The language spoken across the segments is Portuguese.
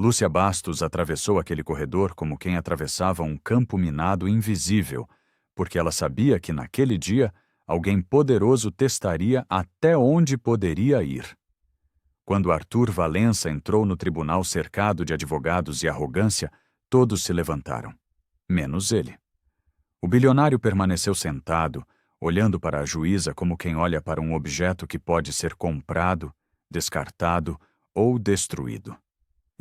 Lúcia Bastos atravessou aquele corredor como quem atravessava um campo minado invisível, porque ela sabia que naquele dia alguém poderoso testaria até onde poderia ir. Quando Arthur Valença entrou no tribunal cercado de advogados e arrogância, todos se levantaram, menos ele. O bilionário permaneceu sentado, olhando para a juíza como quem olha para um objeto que pode ser comprado, descartado ou destruído.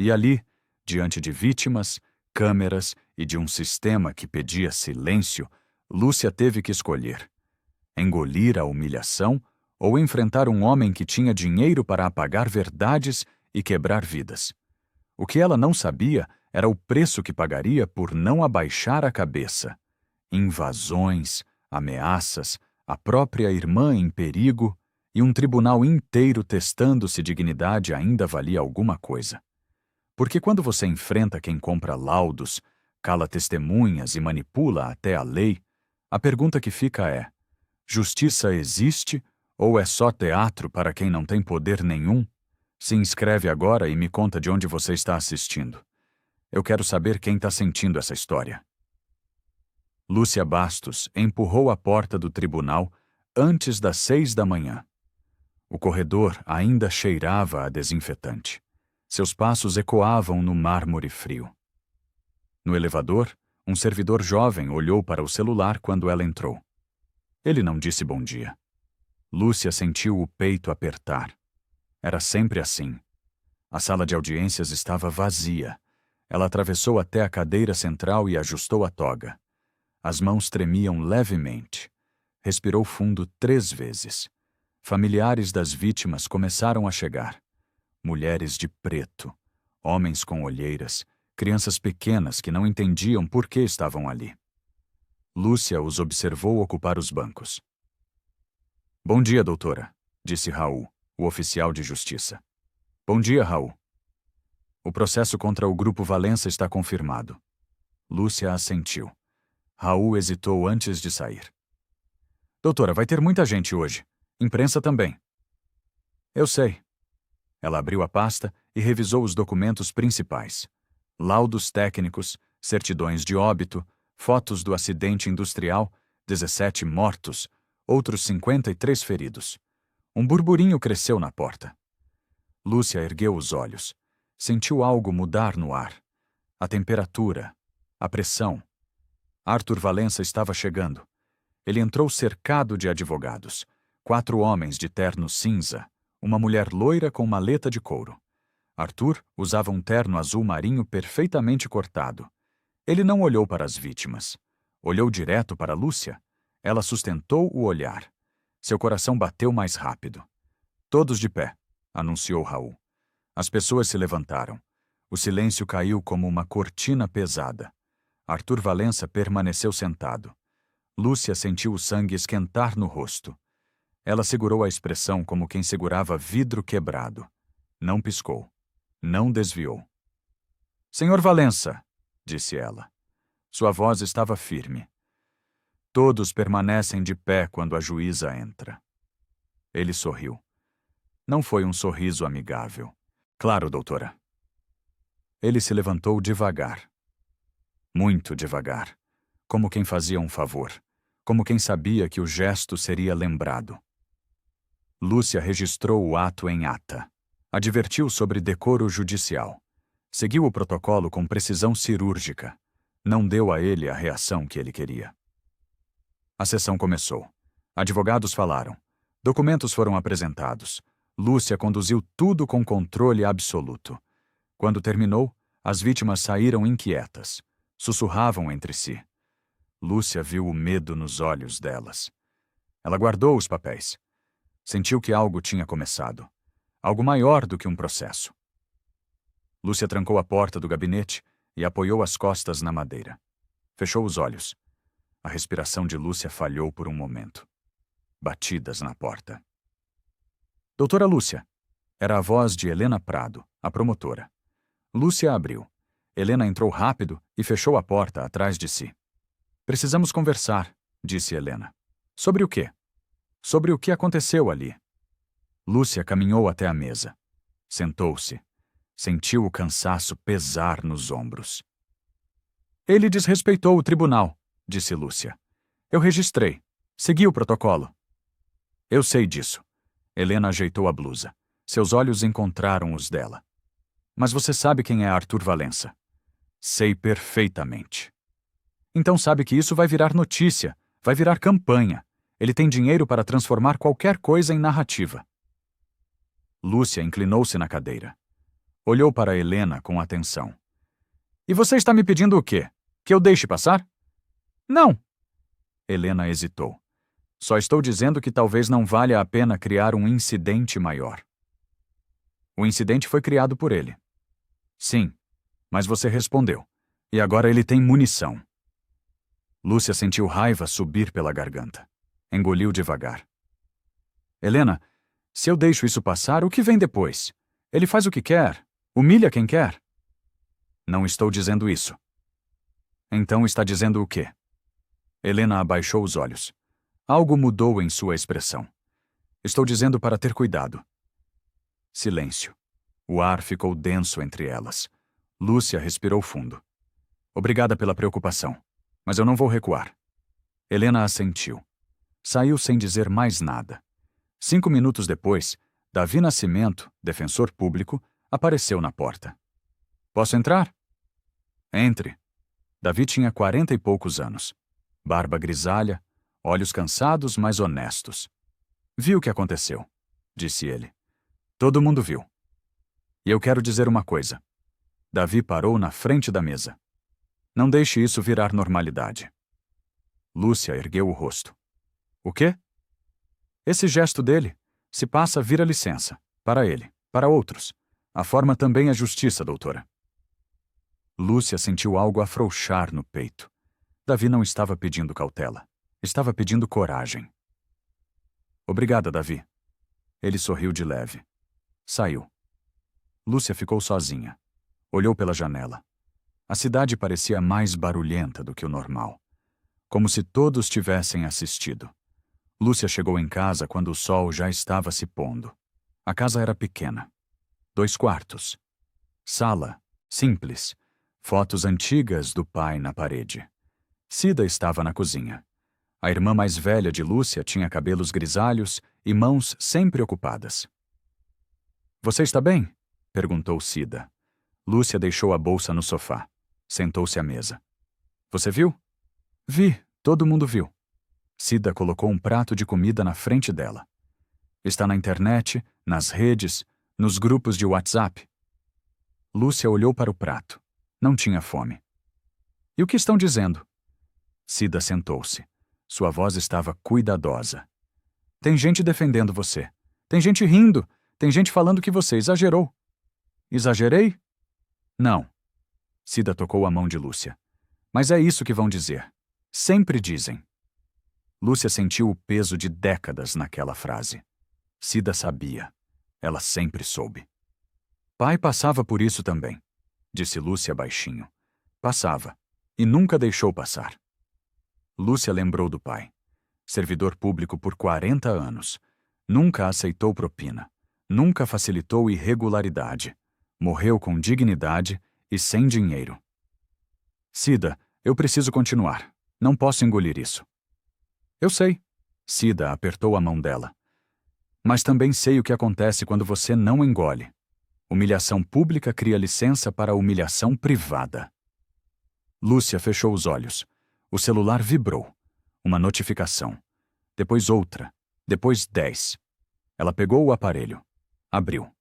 E ali, diante de vítimas, câmeras e de um sistema que pedia silêncio, Lúcia teve que escolher: engolir a humilhação ou enfrentar um homem que tinha dinheiro para apagar verdades e quebrar vidas. O que ela não sabia era o preço que pagaria por não abaixar a cabeça. Invasões, ameaças, a própria irmã em perigo e um tribunal inteiro testando se dignidade ainda valia alguma coisa. Porque quando você enfrenta quem compra laudos, cala testemunhas e manipula até a lei, a pergunta que fica é: justiça existe ou é só teatro para quem não tem poder nenhum? Se inscreve agora e me conta de onde você está assistindo. Eu quero saber quem está sentindo essa história. Lúcia Bastos empurrou a porta do tribunal antes das 6 da manhã. O corredor ainda cheirava a desinfetante. Seus passos ecoavam no mármore frio. No elevador, um servidor jovem olhou para o celular quando ela entrou. Ele não disse bom dia. Lúcia sentiu o peito apertar. Era sempre assim. A sala de audiências estava vazia. Ela atravessou até a cadeira central e ajustou a toga. As mãos tremiam levemente. Respirou fundo 3 vezes. Familiares das vítimas começaram a chegar. Mulheres de preto, homens com olheiras, crianças pequenas que não entendiam por que estavam ali. Lúcia os observou ocupar os bancos. Bom dia, doutora, disse Raul, o oficial de justiça. Bom dia, Raul. O processo contra o Grupo Valença está confirmado. Lúcia assentiu. Raul hesitou antes de sair. Doutora, vai ter muita gente hoje. Imprensa também. Eu sei. Ela abriu a pasta e revisou os documentos principais. Laudos técnicos, certidões de óbito, fotos do acidente industrial, 17 mortos, outros 53 feridos. Um burburinho cresceu na porta. Lúcia ergueu os olhos. Sentiu algo mudar no ar. A temperatura, a pressão. Arthur Valença estava chegando. Ele entrou cercado de advogados. 4 homens de terno cinza, uma mulher loira com maleta de couro. Arthur usava um terno azul marinho perfeitamente cortado. Ele não olhou para as vítimas. Olhou direto para Lúcia. Ela sustentou o olhar. Seu coração bateu mais rápido. Todos de pé, anunciou Raul. As pessoas se levantaram. O silêncio caiu como uma cortina pesada. Arthur Valença permaneceu sentado. Lúcia sentiu o sangue esquentar no rosto. Ela segurou a expressão como quem segurava vidro quebrado. Não piscou. Não desviou. Senhor Valença, disse ela. Sua voz estava firme. Todos permanecem de pé quando a juíza entra. Ele sorriu. Não foi um sorriso amigável. Claro, doutora. Ele se levantou devagar. Muito devagar. Como quem fazia um favor. Como quem sabia que o gesto seria lembrado. Lúcia registrou o ato em ata. Advertiu sobre decoro judicial. Seguiu o protocolo com precisão cirúrgica. Não deu a ele a reação que ele queria. A sessão começou. Advogados falaram. Documentos foram apresentados. Lúcia conduziu tudo com controle absoluto. Quando terminou, as vítimas saíram inquietas. Sussurravam entre si. Lúcia viu o medo nos olhos delas. Ela guardou os papéis. Sentiu que algo tinha começado. Algo maior do que um processo. Lúcia trancou a porta do gabinete e apoiou as costas na madeira. Fechou os olhos. A respiração de Lúcia falhou por um momento. Batidas na porta. Doutora Lúcia. Era a voz de Helena Prado, a promotora. Lúcia abriu. Helena entrou rápido e fechou a porta atrás de si. Precisamos conversar, disse Helena. Sobre o quê? Sobre o que aconteceu ali. Lúcia caminhou até a mesa. Sentou-se. Sentiu o cansaço pesar nos ombros. Ele desrespeitou o tribunal, disse Lúcia. Eu registrei. Segui o protocolo. Eu sei disso. Helena ajeitou a blusa. Seus olhos encontraram os dela. Mas você sabe quem é Arthur Valença? Sei perfeitamente. Então sabe que isso vai virar notícia, vai virar campanha. Ele tem dinheiro para transformar qualquer coisa em narrativa. Lúcia inclinou-se na cadeira. Olhou para Helena com atenção. E você está me pedindo o quê? Que eu deixe passar? Não. Helena hesitou. Só estou dizendo que talvez não valha a pena criar um incidente maior. O incidente foi criado por ele. Sim, mas você respondeu. E agora ele tem munição. Lúcia sentiu raiva subir pela garganta. Engoliu devagar. Helena, se eu deixo isso passar, o que vem depois? Ele faz o que quer, humilha quem quer. Não estou dizendo isso. Então está dizendo o quê? Helena abaixou os olhos. Algo mudou em sua expressão. Estou dizendo para ter cuidado. Silêncio. O ar ficou denso entre elas. Lúcia respirou fundo. Obrigada pela preocupação, mas eu não vou recuar. Helena assentiu. Saiu sem dizer mais nada. 5 minutos depois, Davi Nascimento, defensor público, apareceu na porta. Posso entrar? Entre. Davi tinha 40 e poucos anos. Barba grisalha, olhos cansados, mas honestos. Vi o que aconteceu, disse ele. Todo mundo viu. E eu quero dizer uma coisa. Davi parou na frente da mesa. Não deixe isso virar normalidade. Lúcia ergueu o rosto. O quê? Esse gesto dele, se passa, vira licença. Para ele, para outros. A forma também é justiça, doutora. Lúcia sentiu algo afrouxar no peito. Davi não estava pedindo cautela. Estava pedindo coragem. Obrigada, Davi. Ele sorriu de leve. Saiu. Lúcia ficou sozinha. Olhou pela janela. A cidade parecia mais barulhenta do que o normal. Como se todos tivessem assistido. Lúcia chegou em casa quando o sol já estava se pondo. A casa era pequena. 2 quartos. Sala, simples. Fotos antigas do pai na parede. Cida estava na cozinha. A irmã mais velha de Lúcia tinha cabelos grisalhos e mãos sempre ocupadas. Você está bem? Perguntou Cida. Lúcia deixou a bolsa no sofá. Sentou-se à mesa. Você viu? Vi, todo mundo viu. Cida colocou um prato de comida na frente dela. Está na internet, nas redes, nos grupos de WhatsApp. Lúcia olhou para o prato. Não tinha fome. E o que estão dizendo? Cida sentou-se. Sua voz estava cuidadosa. Tem gente defendendo você. Tem gente rindo. Tem gente falando que você exagerou. Exagerei? Não. Cida tocou a mão de Lúcia. Mas é isso que vão dizer. Sempre dizem. Lúcia sentiu o peso de décadas naquela frase. Cida sabia. Ela sempre soube. Pai passava por isso também, disse Lúcia baixinho. Passava. E nunca deixou passar. Lúcia lembrou do pai. Servidor público por 40 anos. Nunca aceitou propina. Nunca facilitou irregularidade. Morreu com dignidade e sem dinheiro. Cida, eu preciso continuar. Não posso engolir isso. Eu sei. Cida apertou a mão dela. Mas também sei o que acontece quando você não engole. Humilhação pública cria licença para humilhação privada. Lúcia fechou os olhos. O celular vibrou. Uma notificação. Depois outra. Depois 10. Ela pegou o aparelho. Abriu.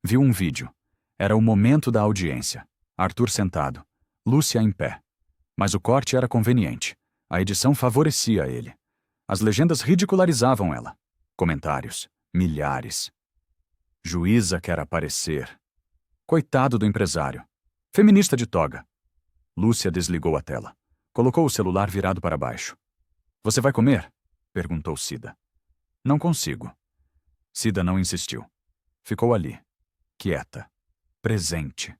Viu um vídeo. Era o momento da audiência. Arthur sentado. Lúcia em pé. Mas o corte era conveniente. A edição favorecia ele. As legendas ridicularizavam ela. Comentários. Milhares. Juíza quer aparecer. Coitado do empresário. Feminista de toga. Lúcia desligou a tela. Colocou o celular virado para baixo. Você vai comer? Perguntou Cida. Não consigo. Cida não insistiu. Ficou ali. Quieta. Presente.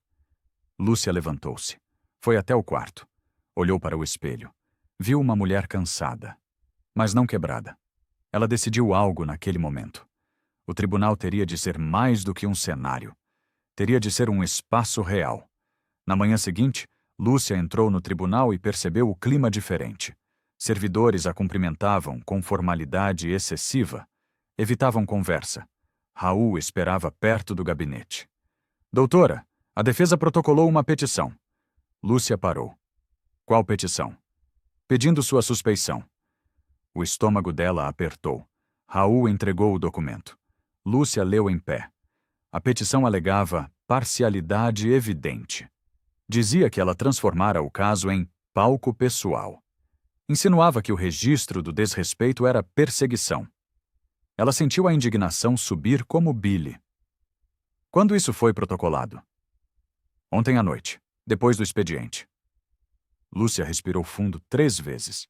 Lúcia levantou-se. Foi até o quarto. Olhou para o espelho. Viu uma mulher cansada. Mas não quebrada. Ela decidiu algo naquele momento. O tribunal teria de ser mais do que um cenário. Teria de ser um espaço real. Na manhã seguinte, Lúcia entrou no tribunal e percebeu o clima diferente. Servidores a cumprimentavam com formalidade excessiva. Evitavam conversa. Raul esperava perto do gabinete. Doutora, a defesa protocolou uma petição. Lúcia parou. Qual petição? Pedindo sua suspeição. O estômago dela apertou. Raul entregou o documento. Lúcia leu em pé. A petição alegava parcialidade evidente. Dizia que ela transformara o caso em palco pessoal. Insinuava que o registro do desrespeito era perseguição. Ela sentiu a indignação subir como bile. Quando isso foi protocolado? Ontem à noite, depois do expediente. Lúcia respirou fundo 3 vezes.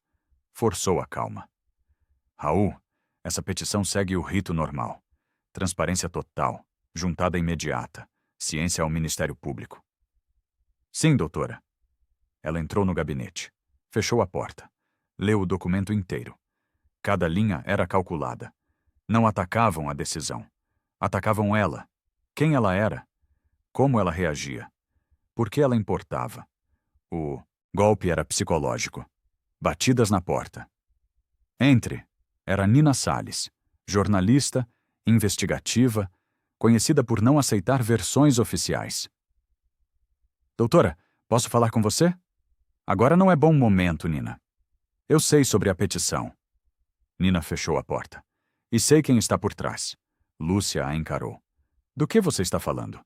Forçou a calma. Raul, essa petição segue o rito normal. Transparência total, juntada imediata, ciência ao Ministério Público. Sim, doutora. Ela entrou no gabinete. Fechou a porta. Leu o documento inteiro. Cada linha era calculada. Não atacavam a decisão. Atacavam ela. Quem ela era? Como ela reagia? Por que ela importava? O golpe era psicológico. Batidas na porta. Entre. Era Nina Salles, jornalista, investigativa, conhecida por não aceitar versões oficiais. Doutora, posso falar com você? Agora não é bom momento, Nina. Eu sei sobre a petição. Nina fechou a porta. E sei quem está por trás. Lúcia a encarou. Do que você está falando?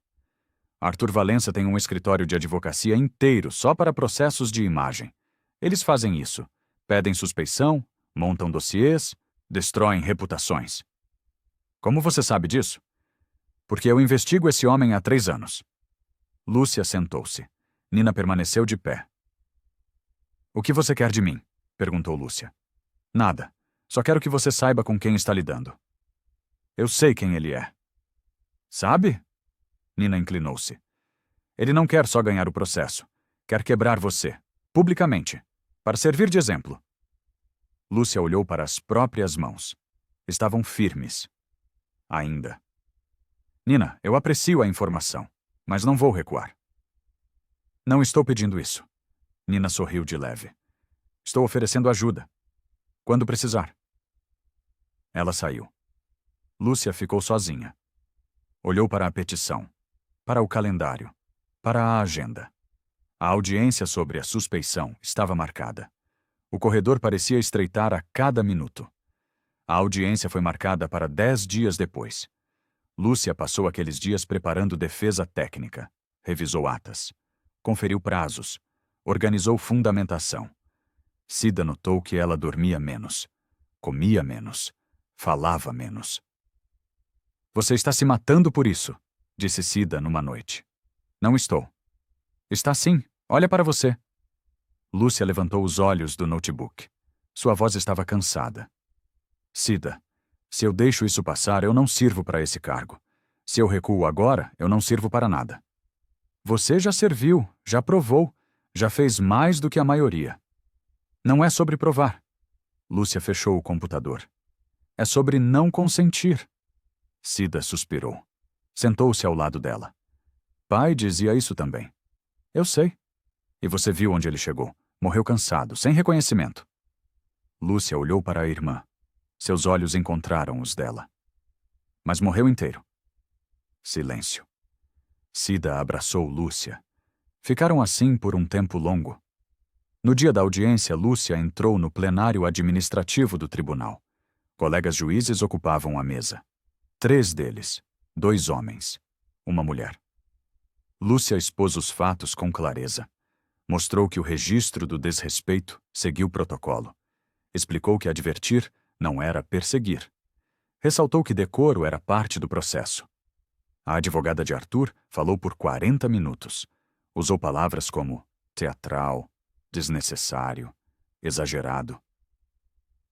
Arthur Valença tem um escritório de advocacia inteiro só para processos de imagem. Eles fazem isso. Pedem suspeição, montam dossiês, destroem reputações. Como você sabe disso? Porque eu investigo esse homem há 3 anos. Lúcia sentou-se. Nina permaneceu de pé. O que você quer de mim? Perguntou Lúcia. Nada. Só quero que você saiba com quem está lidando. Eu sei quem ele é. Sabe? Nina inclinou-se. Ele não quer só ganhar o processo. Quer quebrar você, publicamente, para servir de exemplo. Lúcia olhou para as próprias mãos. Estavam firmes. Ainda. Nina, eu aprecio a informação, mas não vou recuar. Não estou pedindo isso. Nina sorriu de leve. Estou oferecendo ajuda. Quando precisar. Ela saiu. Lúcia ficou sozinha. Olhou para a petição, para o calendário, para a agenda. A audiência sobre a suspeição estava marcada. O corredor parecia estreitar a cada minuto. A audiência foi marcada para 10 dias depois. Lúcia passou aqueles dias preparando defesa técnica, revisou atas, conferiu prazos, organizou fundamentação. Cida notou que ela dormia menos, comia menos, falava menos. Você está se matando por isso, disse Cida numa noite. Não estou. Está sim, olha para você. Lúcia levantou os olhos do notebook. Sua voz estava cansada. Cida, se eu deixo isso passar, eu não sirvo para esse cargo. Se eu recuo agora, eu não sirvo para nada. Você já serviu, já provou, já fez mais do que a maioria. Não é sobre provar. Lúcia fechou o computador. É sobre não consentir. Cida suspirou. Sentou-se ao lado dela. Pai dizia isso também. Eu sei. E você viu onde ele chegou. Morreu cansado, sem reconhecimento. Lúcia olhou para a irmã. Seus olhos encontraram os dela. Mas morreu inteiro. Silêncio. Cida abraçou Lúcia. Ficaram assim por um tempo longo. No dia da audiência, Lúcia entrou no plenário administrativo do tribunal. Colegas juízes ocupavam a mesa. 3 deles. 2 homens. Uma mulher. Lúcia expôs os fatos com clareza. Mostrou que o registro do desrespeito seguiu o protocolo. Explicou que advertir não era perseguir. Ressaltou que decoro era parte do processo. A advogada de Arthur falou por 40 minutos. Usou palavras como teatral, desnecessário, exagerado.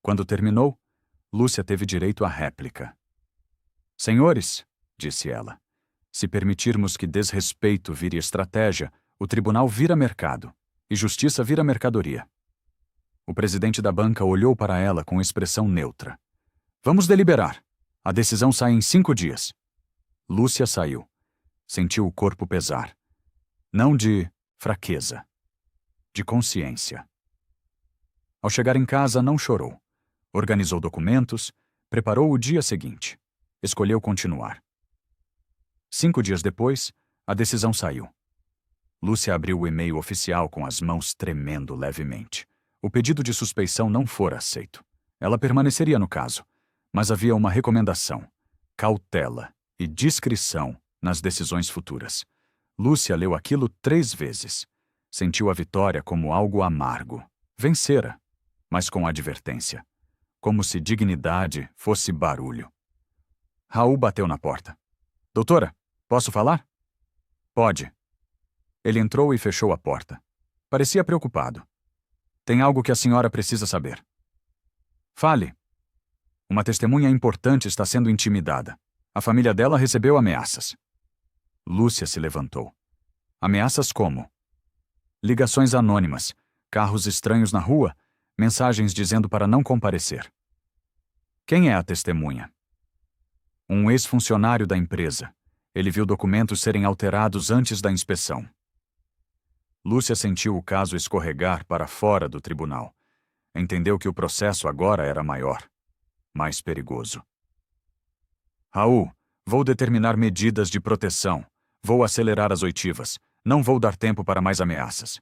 Quando terminou, Lúcia teve direito à réplica. Senhores, disse ela, se permitirmos que desrespeito vire estratégia, o tribunal vira mercado e justiça vira mercadoria. O presidente da banca olhou para ela com expressão neutra. Vamos deliberar. A decisão sai em 5 dias. Lúcia saiu. Sentiu o corpo pesar. Não de fraqueza, de consciência. Ao chegar em casa, não chorou. Organizou documentos, preparou o dia seguinte. Escolheu continuar. 5 dias depois, a decisão saiu. Lúcia abriu o e-mail oficial com as mãos tremendo levemente. O pedido de suspeição não fora aceito. Ela permaneceria no caso, mas havia uma recomendação: cautela e discrição nas decisões futuras. Lúcia leu aquilo 3 vezes. Sentiu a vitória como algo amargo. Vencera, mas com advertência. Como se dignidade fosse barulho. Raul bateu na porta. Doutora, posso falar? Pode. Ele entrou e fechou a porta. Parecia preocupado. Tem algo que a senhora precisa saber. Fale. Uma testemunha importante está sendo intimidada. A família dela recebeu ameaças. Lúcia se levantou. Ameaças como? Ligações anônimas, carros estranhos na rua, mensagens dizendo para não comparecer. Quem é a testemunha? Um ex-funcionário da empresa. Ele viu documentos serem alterados antes da inspeção. Lúcia sentiu o caso escorregar para fora do tribunal. Entendeu que o processo agora era maior, mais perigoso. Raul, vou determinar medidas de proteção. Vou acelerar as oitivas. Não vou dar tempo para mais ameaças.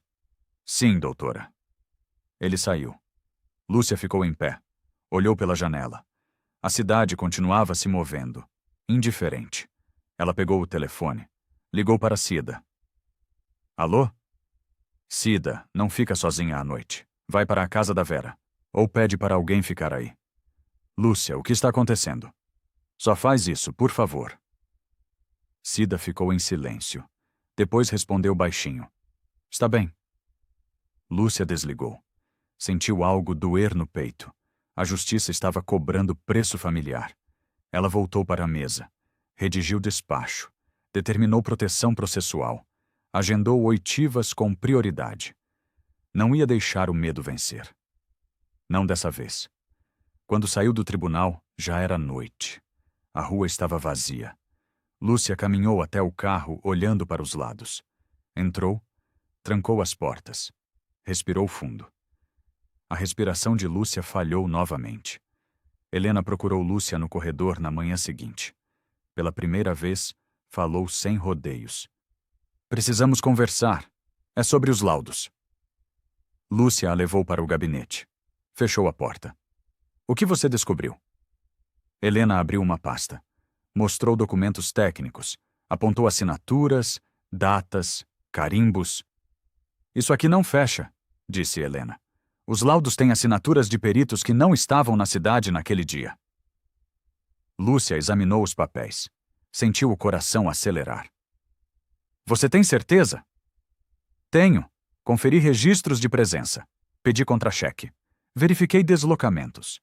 Sim, doutora. Ele saiu. Lúcia ficou em pé. Olhou pela janela. A cidade continuava se movendo, indiferente. Ela pegou o telefone. Ligou para Cida. Alô? Cida, não fica sozinha à noite. Vai para a casa da Vera. Ou pede para alguém ficar aí. Lúcia, o que está acontecendo? Só faz isso, por favor. Cida ficou em silêncio. Depois respondeu baixinho. Está bem. Lúcia desligou. Sentiu algo doer no peito. A justiça estava cobrando preço familiar. Ela voltou para a mesa. Redigiu despacho. Determinou proteção processual. Agendou oitivas com prioridade. Não ia deixar o medo vencer. Não dessa vez. Quando saiu do tribunal, já era noite. A rua estava vazia. Lúcia caminhou até o carro, olhando para os lados. Entrou, trancou as portas. Respirou fundo. A respiração de Lúcia falhou novamente. Helena procurou Lúcia no corredor na manhã seguinte. Pela primeira vez, falou sem rodeios. Precisamos conversar. É sobre os laudos. Lúcia a levou para o gabinete. Fechou a porta. O que você descobriu? Helena abriu uma pasta. Mostrou documentos técnicos. Apontou assinaturas, datas, carimbos. Isso aqui não fecha, disse Helena. Os laudos têm assinaturas de peritos que não estavam na cidade naquele dia. Lúcia examinou os papéis. Sentiu o coração acelerar. Você tem certeza? Tenho. Conferi registros de presença. Pedi contra-cheque. Verifiquei deslocamentos.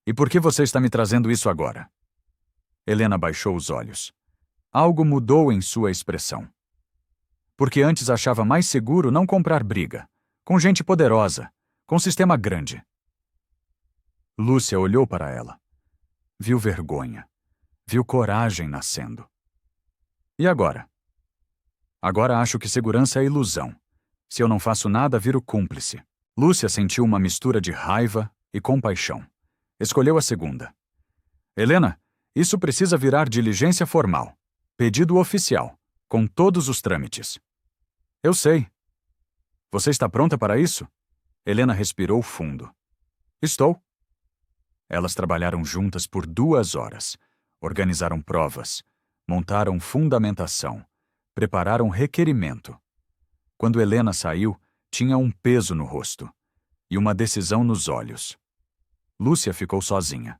E por que você está me trazendo isso agora? Helena baixou os olhos. Algo mudou em sua expressão. Porque antes achava mais seguro não comprar briga. Com gente poderosa. Com sistema grande. Lúcia olhou para ela. Viu vergonha. Viu coragem nascendo. E agora? Agora acho que segurança é ilusão. Se eu não faço nada, viro cúmplice. Lúcia sentiu uma mistura de raiva e compaixão. Escolheu a segunda. Helena, isso precisa virar diligência formal. Pedido oficial, com todos os trâmites. Eu sei. Você está pronta para isso? Helena respirou fundo. Estou. Elas trabalharam juntas por 2 horas. Organizaram provas. Montaram fundamentação. Prepararam requerimento. Quando Helena saiu, tinha um peso no rosto. E uma decisão nos olhos. Lúcia ficou sozinha.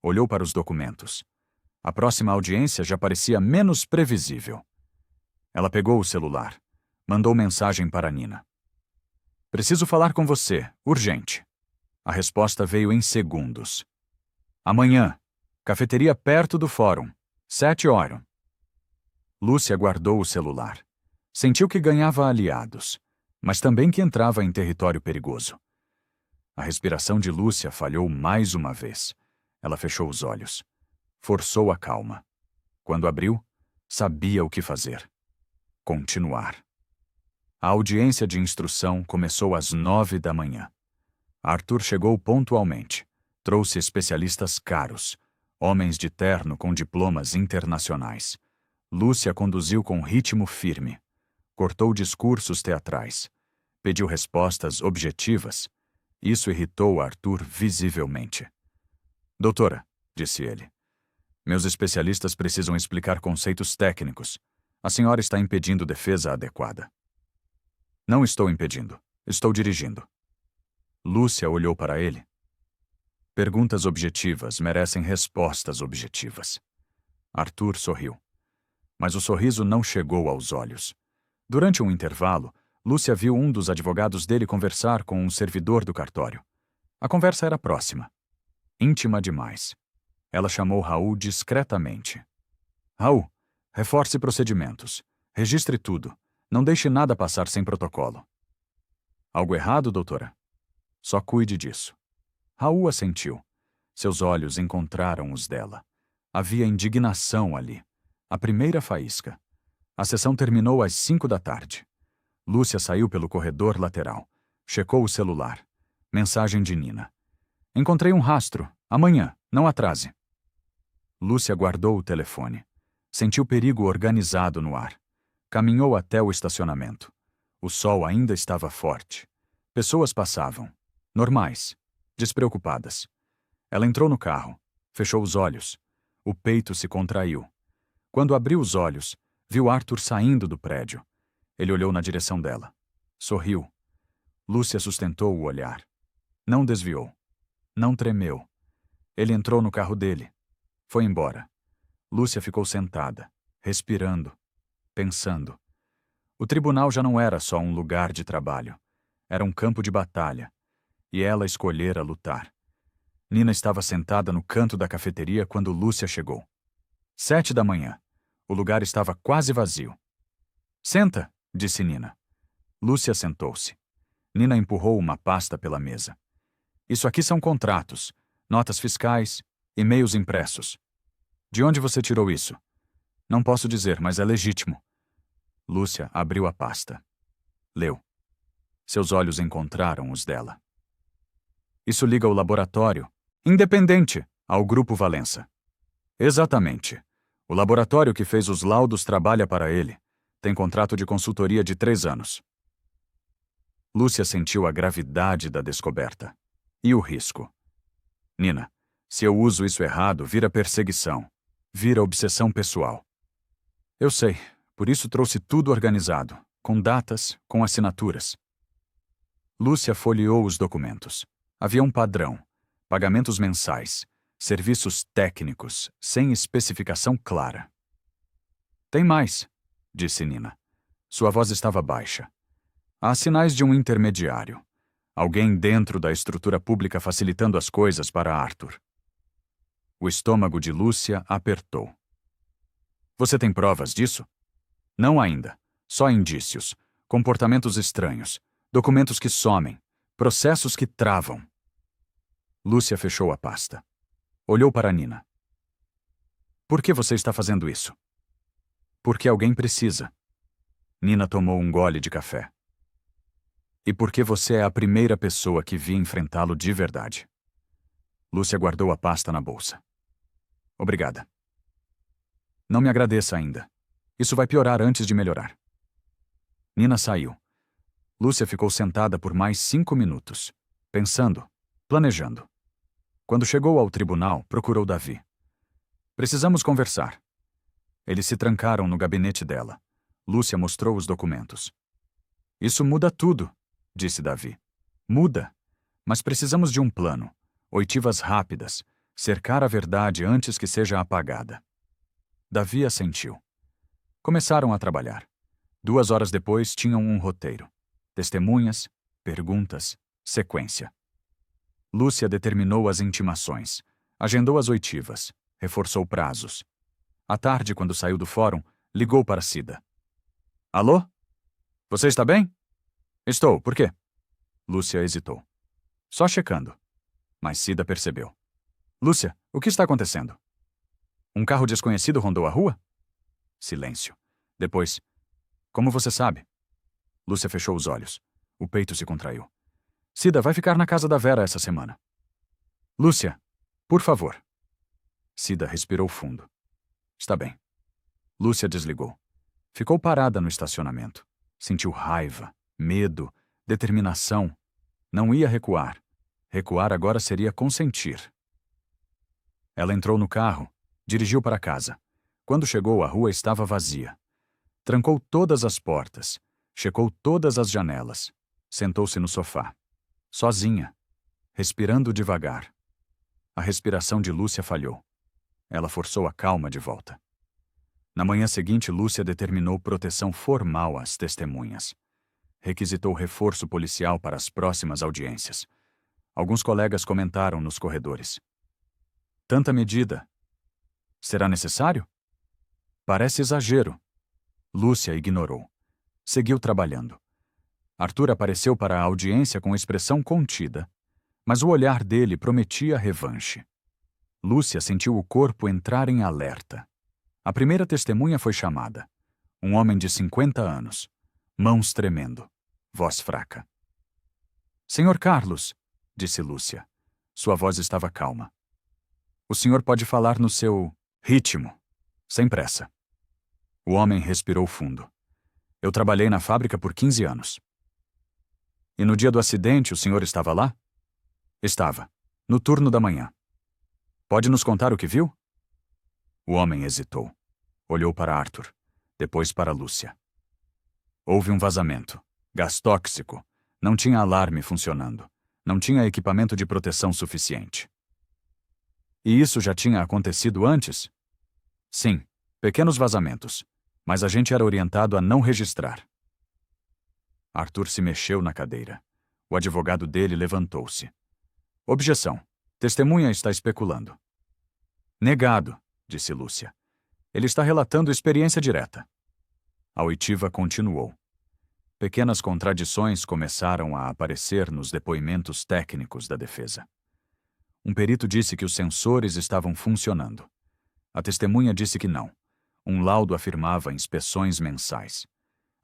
Olhou para os documentos. A próxima audiência já parecia menos previsível. Ela pegou o celular. Mandou mensagem para Nina. Preciso falar com você, urgente. A resposta veio em segundos. Amanhã, cafeteria perto do fórum, 7h. Lúcia guardou o celular. Sentiu que ganhava aliados, mas também que entrava em território perigoso. A respiração de Lúcia falhou mais uma vez. Ela fechou os olhos. Forçou a calma. Quando abriu, Sabia o que fazer. Continuar. A audiência de instrução começou às 9 da manhã. Arthur chegou pontualmente. Trouxe especialistas caros, homens de terno com diplomas internacionais. Lúcia conduziu com ritmo firme. Cortou discursos teatrais. Pediu respostas objetivas. Isso irritou Arthur visivelmente. Doutora, disse ele, meus especialistas precisam explicar conceitos técnicos. A senhora está impedindo defesa adequada. Não estou impedindo. Estou dirigindo. Lúcia olhou para ele. Perguntas objetivas merecem respostas objetivas. Arthur sorriu. Mas o sorriso não chegou aos olhos. Durante um intervalo, Lúcia viu um dos advogados dele conversar com um servidor do cartório. A conversa era próxima. Íntima demais. Ela chamou Raul discretamente. Raul, reforce procedimentos. Registre tudo. Não deixe nada passar sem protocolo. Algo errado, doutora? Só cuide disso. Raul assentiu. Seus olhos encontraram os dela. Havia indignação ali. A primeira faísca. A sessão terminou às 5 da tarde. Lúcia saiu pelo corredor lateral. Checou o celular. Mensagem de Nina. Encontrei um rastro. Amanhã. Não atrase. Lúcia guardou o telefone. Sentiu perigo organizado no ar. Caminhou até o estacionamento. O sol ainda estava forte. Pessoas passavam. Normais. Despreocupadas. Ela entrou no carro. Fechou os olhos. O peito se contraiu. Quando abriu os olhos, viu Arthur saindo do prédio. Ele olhou na direção dela. Sorriu. Lúcia sustentou o olhar. Não desviou. Não tremeu. Ele entrou no carro dele. Foi embora. Lúcia ficou sentada, respirando, pensando. O tribunal já não era só um lugar de trabalho. Era um campo de batalha. E ela escolhera lutar. Nina estava sentada no canto da cafeteria quando Lúcia chegou. 7 da manhã. O lugar estava quase vazio. Senta, disse Nina. Lúcia sentou-se. Nina empurrou uma pasta pela mesa. Isso aqui são contratos, notas fiscais, e-mails impressos. De onde você tirou isso? Não posso dizer, mas é legítimo. Lúcia abriu a pasta. Leu. Seus olhos encontraram os dela. Isso liga o laboratório, independente, ao Grupo Valença. Exatamente. O laboratório que fez os laudos trabalha para ele. Tem contrato de consultoria de 3 anos. Lúcia sentiu a gravidade da descoberta. E o risco. Nina, se eu uso isso errado, vira perseguição. Vira obsessão pessoal. Eu sei, por isso trouxe tudo organizado, com datas, com assinaturas. Lúcia folheou os documentos. Havia um padrão, pagamentos mensais, serviços técnicos, sem especificação clara. Tem mais, disse Nina. Sua voz estava baixa. Há sinais de um intermediário. Alguém dentro da estrutura pública facilitando as coisas para Arthur. O estômago de Lúcia apertou. Você tem provas disso? Não ainda. Só indícios. Comportamentos estranhos. Documentos que somem. Processos que travam. Lúcia fechou a pasta. Olhou para Nina. Por que você está fazendo isso? Porque alguém precisa. Nina tomou um gole de café. E porque você é a primeira pessoa que vi enfrentá-lo de verdade. Lúcia guardou a pasta na bolsa. Obrigada. Não me agradeça ainda. Isso vai piorar antes de melhorar. Nina saiu. Lúcia ficou sentada por mais 5 minutos, pensando, planejando. Quando chegou ao tribunal, procurou Davi. Precisamos conversar. Eles se trancaram no gabinete dela. Lúcia mostrou os documentos. Isso muda tudo, disse Davi. Muda. Mas precisamos de um plano. Oitivas rápidas. Cercar a verdade antes que seja apagada. Davi assentiu. Começaram a trabalhar. 2 horas depois tinham um roteiro. Testemunhas, perguntas, sequência. Lúcia determinou as intimações. Agendou as oitivas. Reforçou prazos. À tarde, quando saiu do fórum, ligou para Cida. Alô? Você está bem? Estou, por quê? Lúcia hesitou. Só checando. Mas Cida percebeu. Lúcia, o que está acontecendo? Um carro desconhecido rondou a rua? Silêncio. Depois, como você sabe? Lúcia fechou os olhos. O peito se contraiu. Cida vai ficar na casa da Vera essa semana. Lúcia, por favor. Cida respirou fundo. Está bem. Lúcia desligou. Ficou parada no estacionamento. Sentiu raiva, medo, determinação. Não ia recuar. Recuar agora seria consentir. Ela entrou no carro, dirigiu para casa. Quando chegou, a rua estava vazia. Trancou todas as portas, checou todas as janelas. Sentou-se no sofá. Sozinha, respirando devagar. A respiração de Lúcia falhou. Ela forçou a calma de volta. Na manhã seguinte, Lúcia determinou proteção formal às testemunhas. Requisitou reforço policial para as próximas audiências. Alguns colegas comentaram nos corredores. Tanta medida. Será necessário? Parece exagero. Lúcia ignorou. Seguiu trabalhando. Arthur apareceu para a audiência com expressão contida, mas o olhar dele prometia revanche. Lúcia sentiu o corpo entrar em alerta. A primeira testemunha foi chamada. Um homem de 50 anos. Mãos tremendo. Voz fraca. Senhor Carlos, disse Lúcia. Sua voz estava calma. O senhor pode falar no seu ritmo, sem pressa. O homem respirou fundo. Eu trabalhei na fábrica por 15 anos. E no dia do acidente, o senhor estava lá? Estava, no turno da manhã. Pode nos contar o que viu? O homem hesitou. Olhou para Arthur, depois para Lúcia. Houve um vazamento. Gás tóxico. Não tinha alarme funcionando. Não tinha equipamento de proteção suficiente. E isso já tinha acontecido antes? Sim, pequenos vazamentos. Mas a gente era orientado a não registrar. Arthur se mexeu na cadeira. O advogado dele levantou-se. Objeção. Testemunha está especulando. Negado, disse Lúcia. Ele está relatando experiência direta. A oitiva continuou. Pequenas contradições começaram a aparecer nos depoimentos técnicos da defesa. Um perito disse que os sensores estavam funcionando. A testemunha disse que não. Um laudo afirmava inspeções mensais.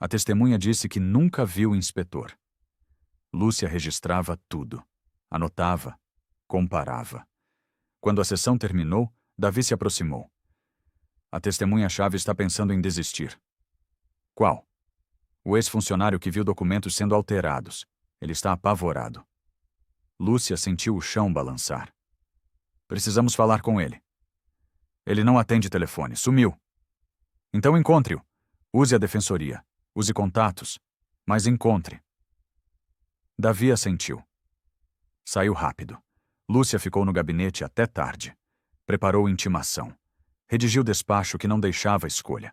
A testemunha disse que nunca viu o inspetor. Lúcia registrava tudo. Anotava. Comparava. Quando a sessão terminou, Davi se aproximou. A testemunha-chave está pensando em desistir. Qual? O ex-funcionário que viu documentos sendo alterados. Ele está apavorado. Lúcia sentiu o chão balançar. Precisamos falar com ele. Ele não atende telefone. Sumiu. Então encontre-o. Use a defensoria. Use contatos. Mas encontre. Davi assentiu. Saiu rápido. Lúcia ficou no gabinete até tarde. Preparou intimação. Redigiu despacho que não deixava escolha.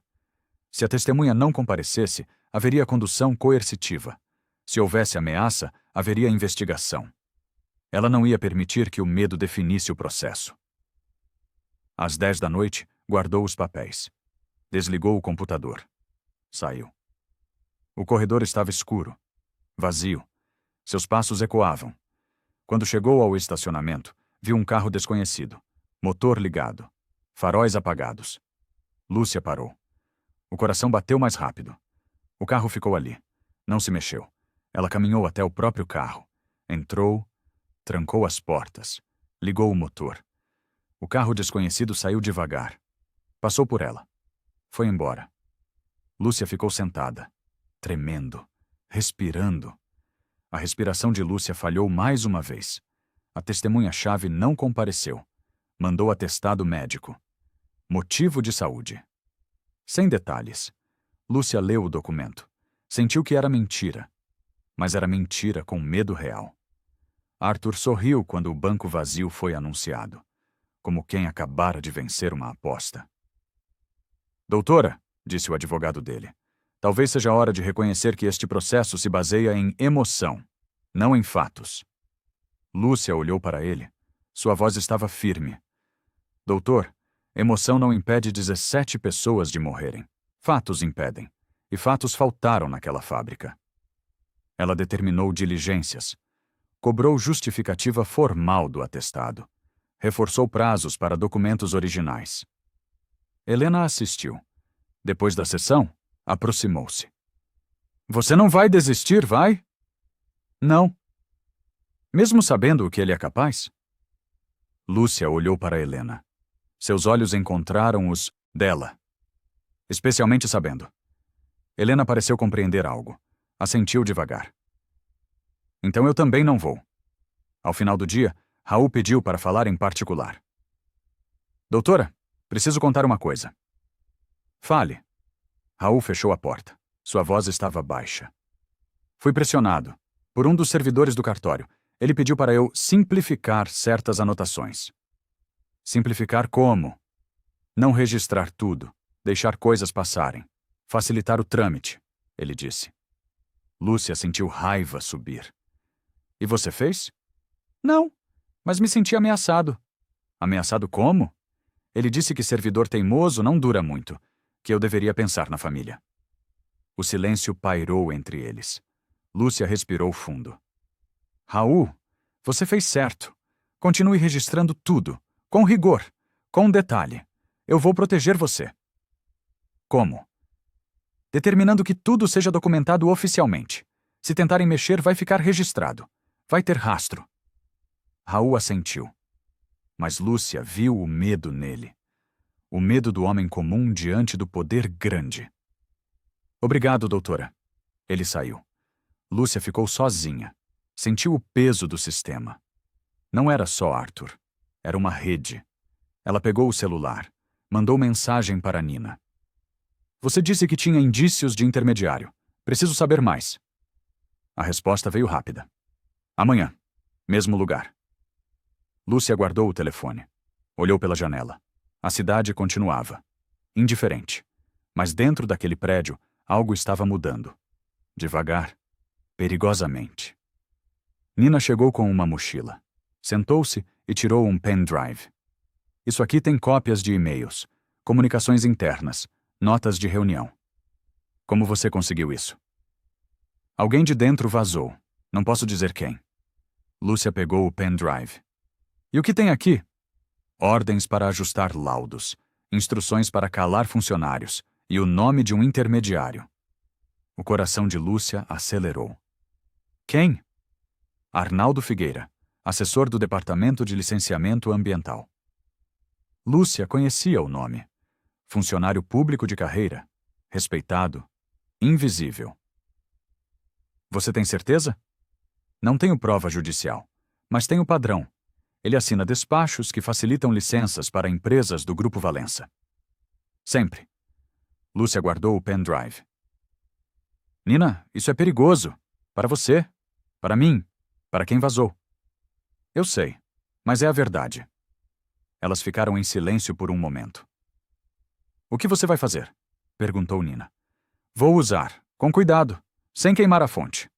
Se a testemunha não comparecesse, haveria condução coercitiva. Se houvesse ameaça, haveria investigação. Ela não ia permitir que o medo definisse o processo. Às 10 da noite, guardou os papéis. Desligou o computador. Saiu. O corredor estava escuro. Vazio. Seus passos ecoavam. Quando chegou ao estacionamento, viu um carro desconhecido. Motor ligado. Faróis apagados. Lúcia parou. O coração bateu mais rápido. O carro ficou ali. Não se mexeu. Ela caminhou até o próprio carro. Entrou, trancou as portas. Ligou o motor. O carro desconhecido saiu devagar. Passou por ela. Foi embora. Lúcia ficou sentada, tremendo, respirando. A respiração de Lúcia falhou mais uma vez. A testemunha-chave não compareceu. Mandou atestado médico. Motivo de saúde. Sem detalhes. Lúcia leu o documento. Sentiu que era mentira. Mas era mentira com medo real. Arthur sorriu quando o banco vazio foi anunciado, como quem acabara de vencer uma aposta. Doutora, disse o advogado dele, talvez seja a hora de reconhecer que este processo se baseia em emoção, não em fatos. Lúcia olhou para ele. Sua voz estava firme. Doutor, emoção não impede 17 pessoas de morrerem. Fatos impedem. E fatos faltaram naquela fábrica. Ela determinou diligências. Cobrou justificativa formal do atestado. Reforçou prazos para documentos originais. Helena assistiu. Depois da sessão, aproximou-se. Você não vai desistir, vai? Não. Mesmo sabendo o que ele é capaz? Lúcia olhou para Helena. Seus olhos encontraram os dela. Especialmente sabendo. Helena pareceu compreender algo. Assentiu devagar. Então eu também não vou. Ao final do dia, Raul pediu para falar em particular. Doutora, preciso contar uma coisa. Fale. Raul fechou a porta. Sua voz estava baixa. Fui pressionado por um dos servidores do cartório. Ele pediu para eu simplificar certas anotações. Simplificar como? Não registrar tudo, deixar coisas passarem, facilitar o trâmite, ele disse. Lúcia sentiu raiva subir. E você fez? Não, mas me senti ameaçado. Ameaçado como? Ele disse que servidor teimoso não dura muito, que eu deveria pensar na família. O silêncio pairou entre eles. Lúcia respirou fundo. Raul, você fez certo. Continue registrando tudo, com rigor, com detalhe. Eu vou proteger você. Como? Determinando que tudo seja documentado oficialmente. Se tentarem mexer, vai ficar registrado. Vai ter rastro. Raul assentiu. Mas Lúcia viu o medo nele. O medo do homem comum diante do poder grande. Obrigado, doutora. Ele saiu. Lúcia ficou sozinha. Sentiu o peso do sistema. Não era só Arthur. Era uma rede. Ela pegou o celular. Mandou mensagem para Nina. Você disse que tinha indícios de intermediário. Preciso saber mais. A resposta veio rápida. Amanhã. Mesmo lugar. Lúcia guardou o telefone. Olhou pela janela. A cidade continuava. Indiferente. Mas dentro daquele prédio, algo estava mudando. Devagar. Perigosamente. Nina chegou com uma mochila. Sentou-se e tirou um pendrive. Isso aqui tem cópias de e-mails, comunicações internas, notas de reunião. Como você conseguiu isso? Alguém de dentro vazou. Não posso dizer quem. Lúcia pegou o pendrive. E o que tem aqui? Ordens para ajustar laudos, instruções para calar funcionários e o nome de um intermediário. O coração de Lúcia acelerou. Quem? Arnaldo Figueira, assessor do Departamento de Licenciamento Ambiental. Lúcia conhecia o nome. Funcionário público de carreira, respeitado, invisível. Você tem certeza? Não tenho prova judicial, mas tenho padrão. Ele assina despachos que facilitam licenças para empresas do Grupo Valença. Sempre. Lúcia guardou o pendrive. Nina, isso é perigoso. Para você, para mim, para quem vazou. Eu sei, mas é a verdade. Elas ficaram em silêncio por um momento. O que você vai fazer? Perguntou Nina. Vou usar, com cuidado, sem queimar a fonte.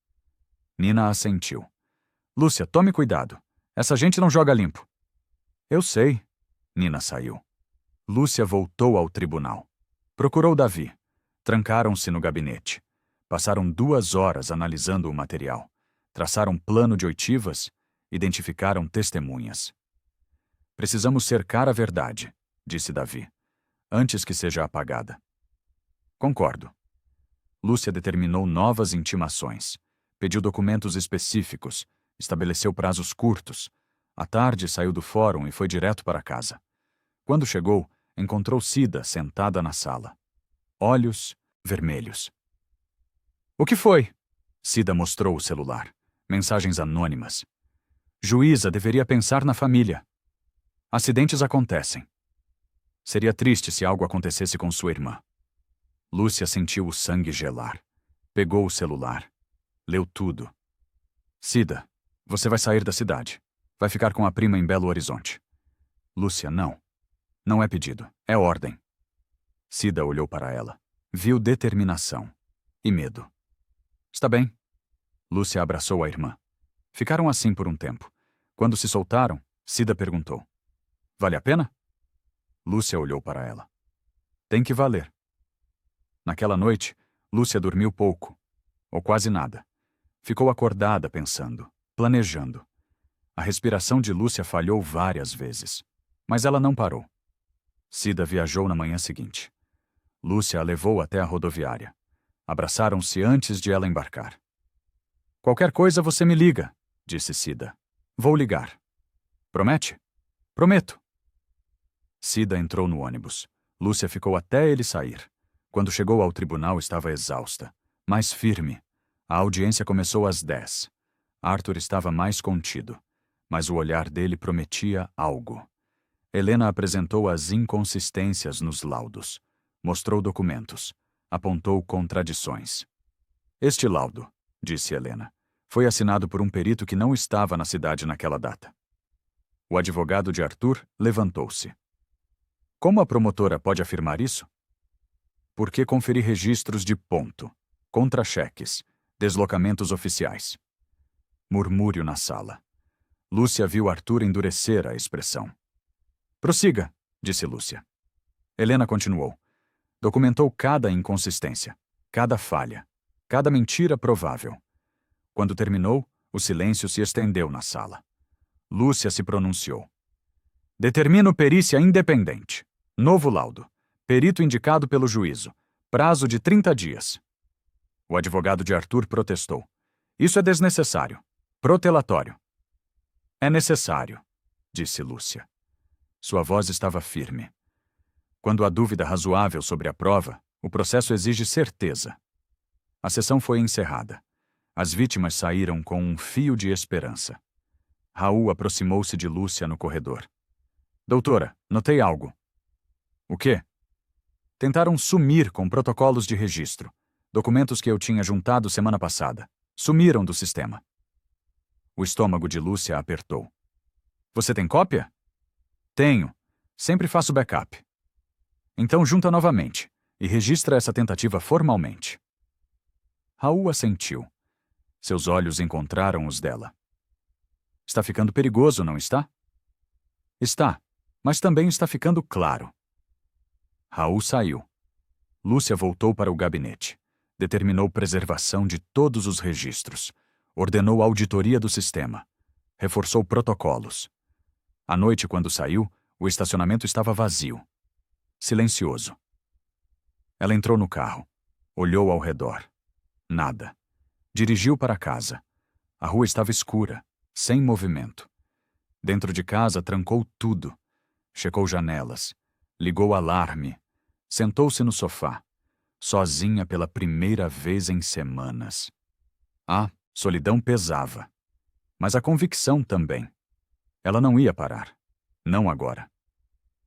Nina assentiu. Lúcia, tome cuidado. Essa gente não joga limpo. Eu sei. Nina saiu. Lúcia voltou ao tribunal. Procurou Davi. Trancaram-se no gabinete. Passaram 2 horas analisando o material. Traçaram plano de oitivas. Identificaram testemunhas. Precisamos cercar a verdade, disse Davi, antes que seja apagada. Concordo. Lúcia determinou novas intimações. Pediu documentos específicos. Estabeleceu prazos curtos. À tarde saiu do fórum e foi direto para casa. Quando chegou, encontrou Cida sentada na sala. Olhos vermelhos. O que foi? Cida mostrou o celular. Mensagens anônimas. Juíza deveria pensar na família. Acidentes acontecem. Seria triste se algo acontecesse com sua irmã. Lúcia sentiu o sangue gelar. Pegou o celular. Leu tudo. Cida, você vai sair da cidade. Vai ficar com a prima em Belo Horizonte. Lúcia, não. Não é pedido. É ordem. Cida olhou para ela. Viu determinação. E medo. Está bem. Lúcia abraçou a irmã. Ficaram assim por um tempo. Quando se soltaram, Cida perguntou. Vale a pena? Lúcia olhou para ela. Tem que valer. Naquela noite, Lúcia dormiu pouco. Ou quase nada. Ficou acordada pensando, planejando. A respiração de Lúcia falhou várias vezes. Mas ela não parou. Cida viajou na manhã seguinte. Lúcia a levou até a rodoviária. Abraçaram-se antes de ela embarcar. Qualquer coisa você me liga, disse Cida. Vou ligar. Promete? Prometo. Cida entrou no ônibus. Lúcia ficou até ele sair. Quando chegou ao tribunal, estava exausta, mas firme. A audiência começou às 10. Arthur estava mais contido, mas o olhar dele prometia algo. Helena apresentou as inconsistências nos laudos. Mostrou documentos. Apontou contradições. Este laudo, disse Helena, foi assinado por um perito que não estava na cidade naquela data. O advogado de Arthur levantou-se. Como a promotora pode afirmar isso? Porque conferi registros de ponto, contra-cheques, deslocamentos oficiais. Murmúrio na sala. Lúcia viu Arthur endurecer a expressão. Prossiga, disse Lúcia. Helena continuou. Documentou cada inconsistência, cada falha, cada mentira provável. Quando terminou, o silêncio se estendeu na sala. Lúcia se pronunciou. Determino perícia independente. Novo laudo. Perito indicado pelo juízo. Prazo de 30 dias. O advogado de Arthur protestou. Isso é desnecessário. Protelatório. É necessário, disse Lúcia. Sua voz estava firme. Quando há dúvida razoável sobre a prova, o processo exige certeza. A sessão foi encerrada. As vítimas saíram com um fio de esperança. Raul aproximou-se de Lúcia no corredor. Doutora, notei algo. O quê? Tentaram sumir com protocolos de registro. Documentos que eu tinha juntado semana passada. Sumiram do sistema. O estômago de Lúcia apertou. Você tem cópia? Tenho. Sempre faço backup. Então junta novamente e registra essa tentativa formalmente. Raul assentiu. Seus olhos encontraram os dela. Está ficando perigoso, não está? Está, mas também está ficando claro. Raul saiu. Lúcia voltou para o gabinete. Determinou preservação de todos os registros. Ordenou auditoria do sistema. Reforçou protocolos. À noite, quando saiu, o estacionamento estava vazio. Silencioso. Ela entrou no carro. Olhou ao redor. Nada. Dirigiu para casa. A rua estava escura, sem movimento. Dentro de casa, trancou tudo. Checou janelas. Ligou alarme. Sentou-se no sofá. Sozinha pela primeira vez em semanas. A solidão pesava. Mas a convicção também. Ela não ia parar. Não agora.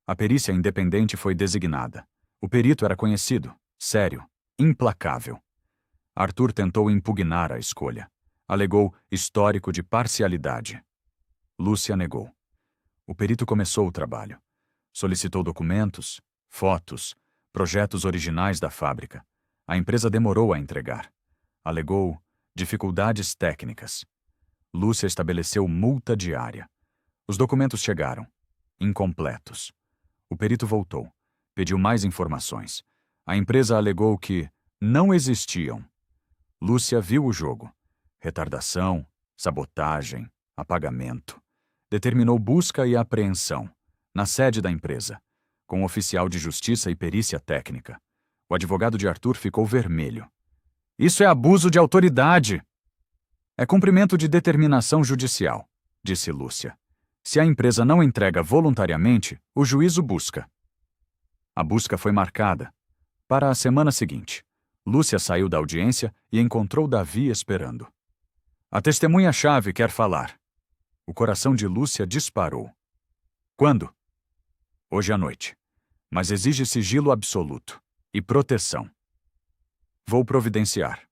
A perícia independente foi designada. O perito era conhecido, sério, implacável. Arthur tentou impugnar a escolha. Alegou histórico de parcialidade. Lúcia negou. O perito começou o trabalho. Solicitou documentos, fotos, projetos originais da fábrica. A empresa demorou a entregar. Alegou dificuldades técnicas. Lúcia estabeleceu multa diária. Os documentos chegaram, incompletos. O perito voltou. Pediu mais informações. A empresa alegou que não existiam. Lúcia viu o jogo. Retardação, sabotagem, apagamento. Determinou busca e apreensão, na sede da empresa, com oficial de justiça e perícia técnica. O advogado de Arthur ficou vermelho. Isso é abuso de autoridade! É cumprimento de determinação judicial, disse Lúcia. Se a empresa não entrega voluntariamente, o juízo busca. A busca foi marcada. Para a semana seguinte, Lúcia saiu da audiência e encontrou Davi esperando. A testemunha-chave quer falar. O coração de Lúcia disparou. Quando? Hoje à noite. Mas exige sigilo absoluto e proteção. Vou providenciar.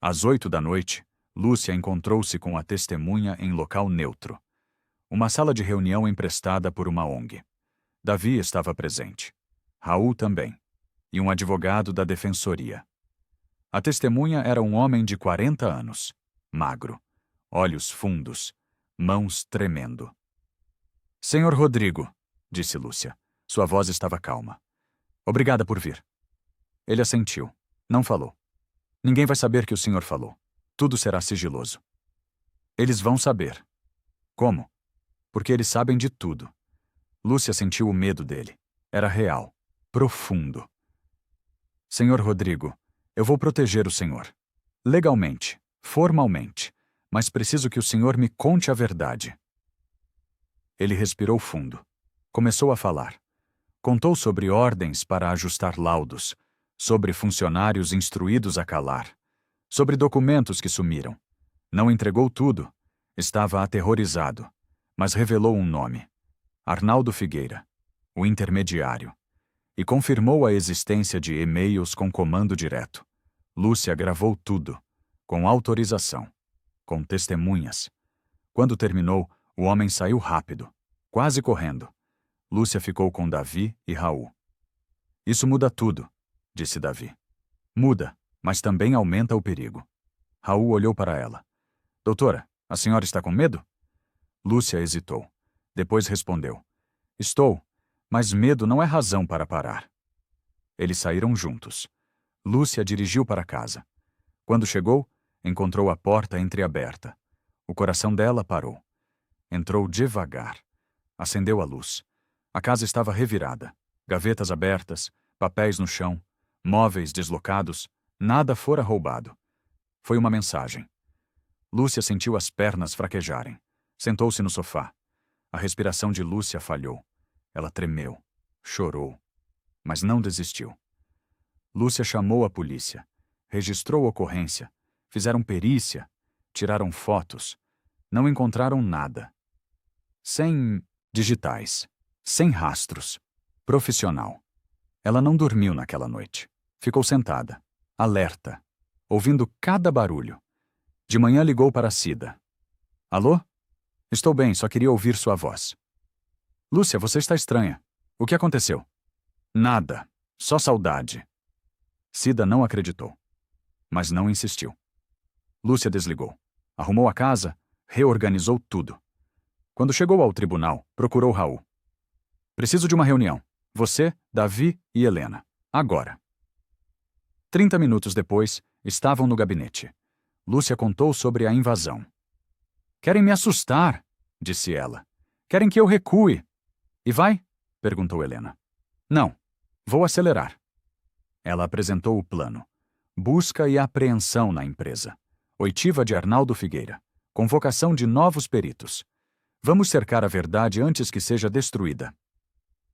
Às 8 da noite, Lúcia encontrou-se com a testemunha em local neutro. Uma sala de reunião emprestada por uma ONG. Davi estava presente. Raul também. E um advogado da defensoria. A testemunha era um homem de 40 anos, magro, olhos fundos, mãos tremendo. Senhor Rodrigo, disse Lúcia. Sua voz estava calma. Obrigada por vir. Ele assentiu. Não falou. Ninguém vai saber que o senhor falou. Tudo será sigiloso. Eles vão saber. Como? Porque eles sabem de tudo. Lúcia sentiu o medo dele. Era real, profundo. Senhor Rodrigo, eu vou proteger o senhor. Legalmente, formalmente, mas preciso que o senhor me conte a verdade. Ele respirou fundo. Começou a falar. Contou sobre ordens para ajustar laudos, sobre funcionários instruídos a calar, sobre documentos que sumiram. Não entregou tudo. Estava aterrorizado, mas revelou um nome. Arnaldo Figueira, o intermediário. E confirmou a existência de e-mails com comando direto. Lúcia gravou tudo, com autorização, com testemunhas. Quando terminou, o homem saiu rápido, quase correndo. Lúcia ficou com Davi e Raul. Isso muda tudo, disse Davi. Muda, mas também aumenta o perigo. Raul olhou para ela. Doutora, a senhora está com medo? Lúcia hesitou. Depois respondeu. Estou, mas medo não é razão para parar. Eles saíram juntos. Lúcia dirigiu para casa. Quando chegou, encontrou a porta entreaberta. O coração dela parou. Entrou devagar. Acendeu a luz. A casa estava revirada. Gavetas abertas, papéis no chão, móveis deslocados, nada fora roubado. Foi uma mensagem. Lúcia sentiu as pernas fraquejarem. Sentou-se no sofá. A respiração de Lúcia falhou. Ela tremeu, chorou, mas não desistiu. Lúcia chamou a polícia, registrou a ocorrência, fizeram perícia, tiraram fotos. Não encontraram nada. Sem digitais, sem rastros. Profissional. Ela não dormiu naquela noite. Ficou sentada, alerta, ouvindo cada barulho. De manhã ligou para Cida. Alô? Estou bem, só queria ouvir sua voz. Lúcia, você está estranha. O que aconteceu? Nada. Só saudade. Cida não acreditou, mas não insistiu. Lúcia desligou. Arrumou a casa, reorganizou tudo. Quando chegou ao tribunal, procurou Raul. Preciso de uma reunião. Você, Davi e Helena. Agora. 30 minutos depois, estavam no gabinete. Lúcia contou sobre a invasão. Querem me assustar, disse ela. Querem que eu recue. E vai? Perguntou Helena. Não. Vou acelerar. Ela apresentou o plano. Busca e apreensão na empresa. Oitiva de Arnaldo Figueira. Convocação de novos peritos. Vamos cercar a verdade antes que seja destruída.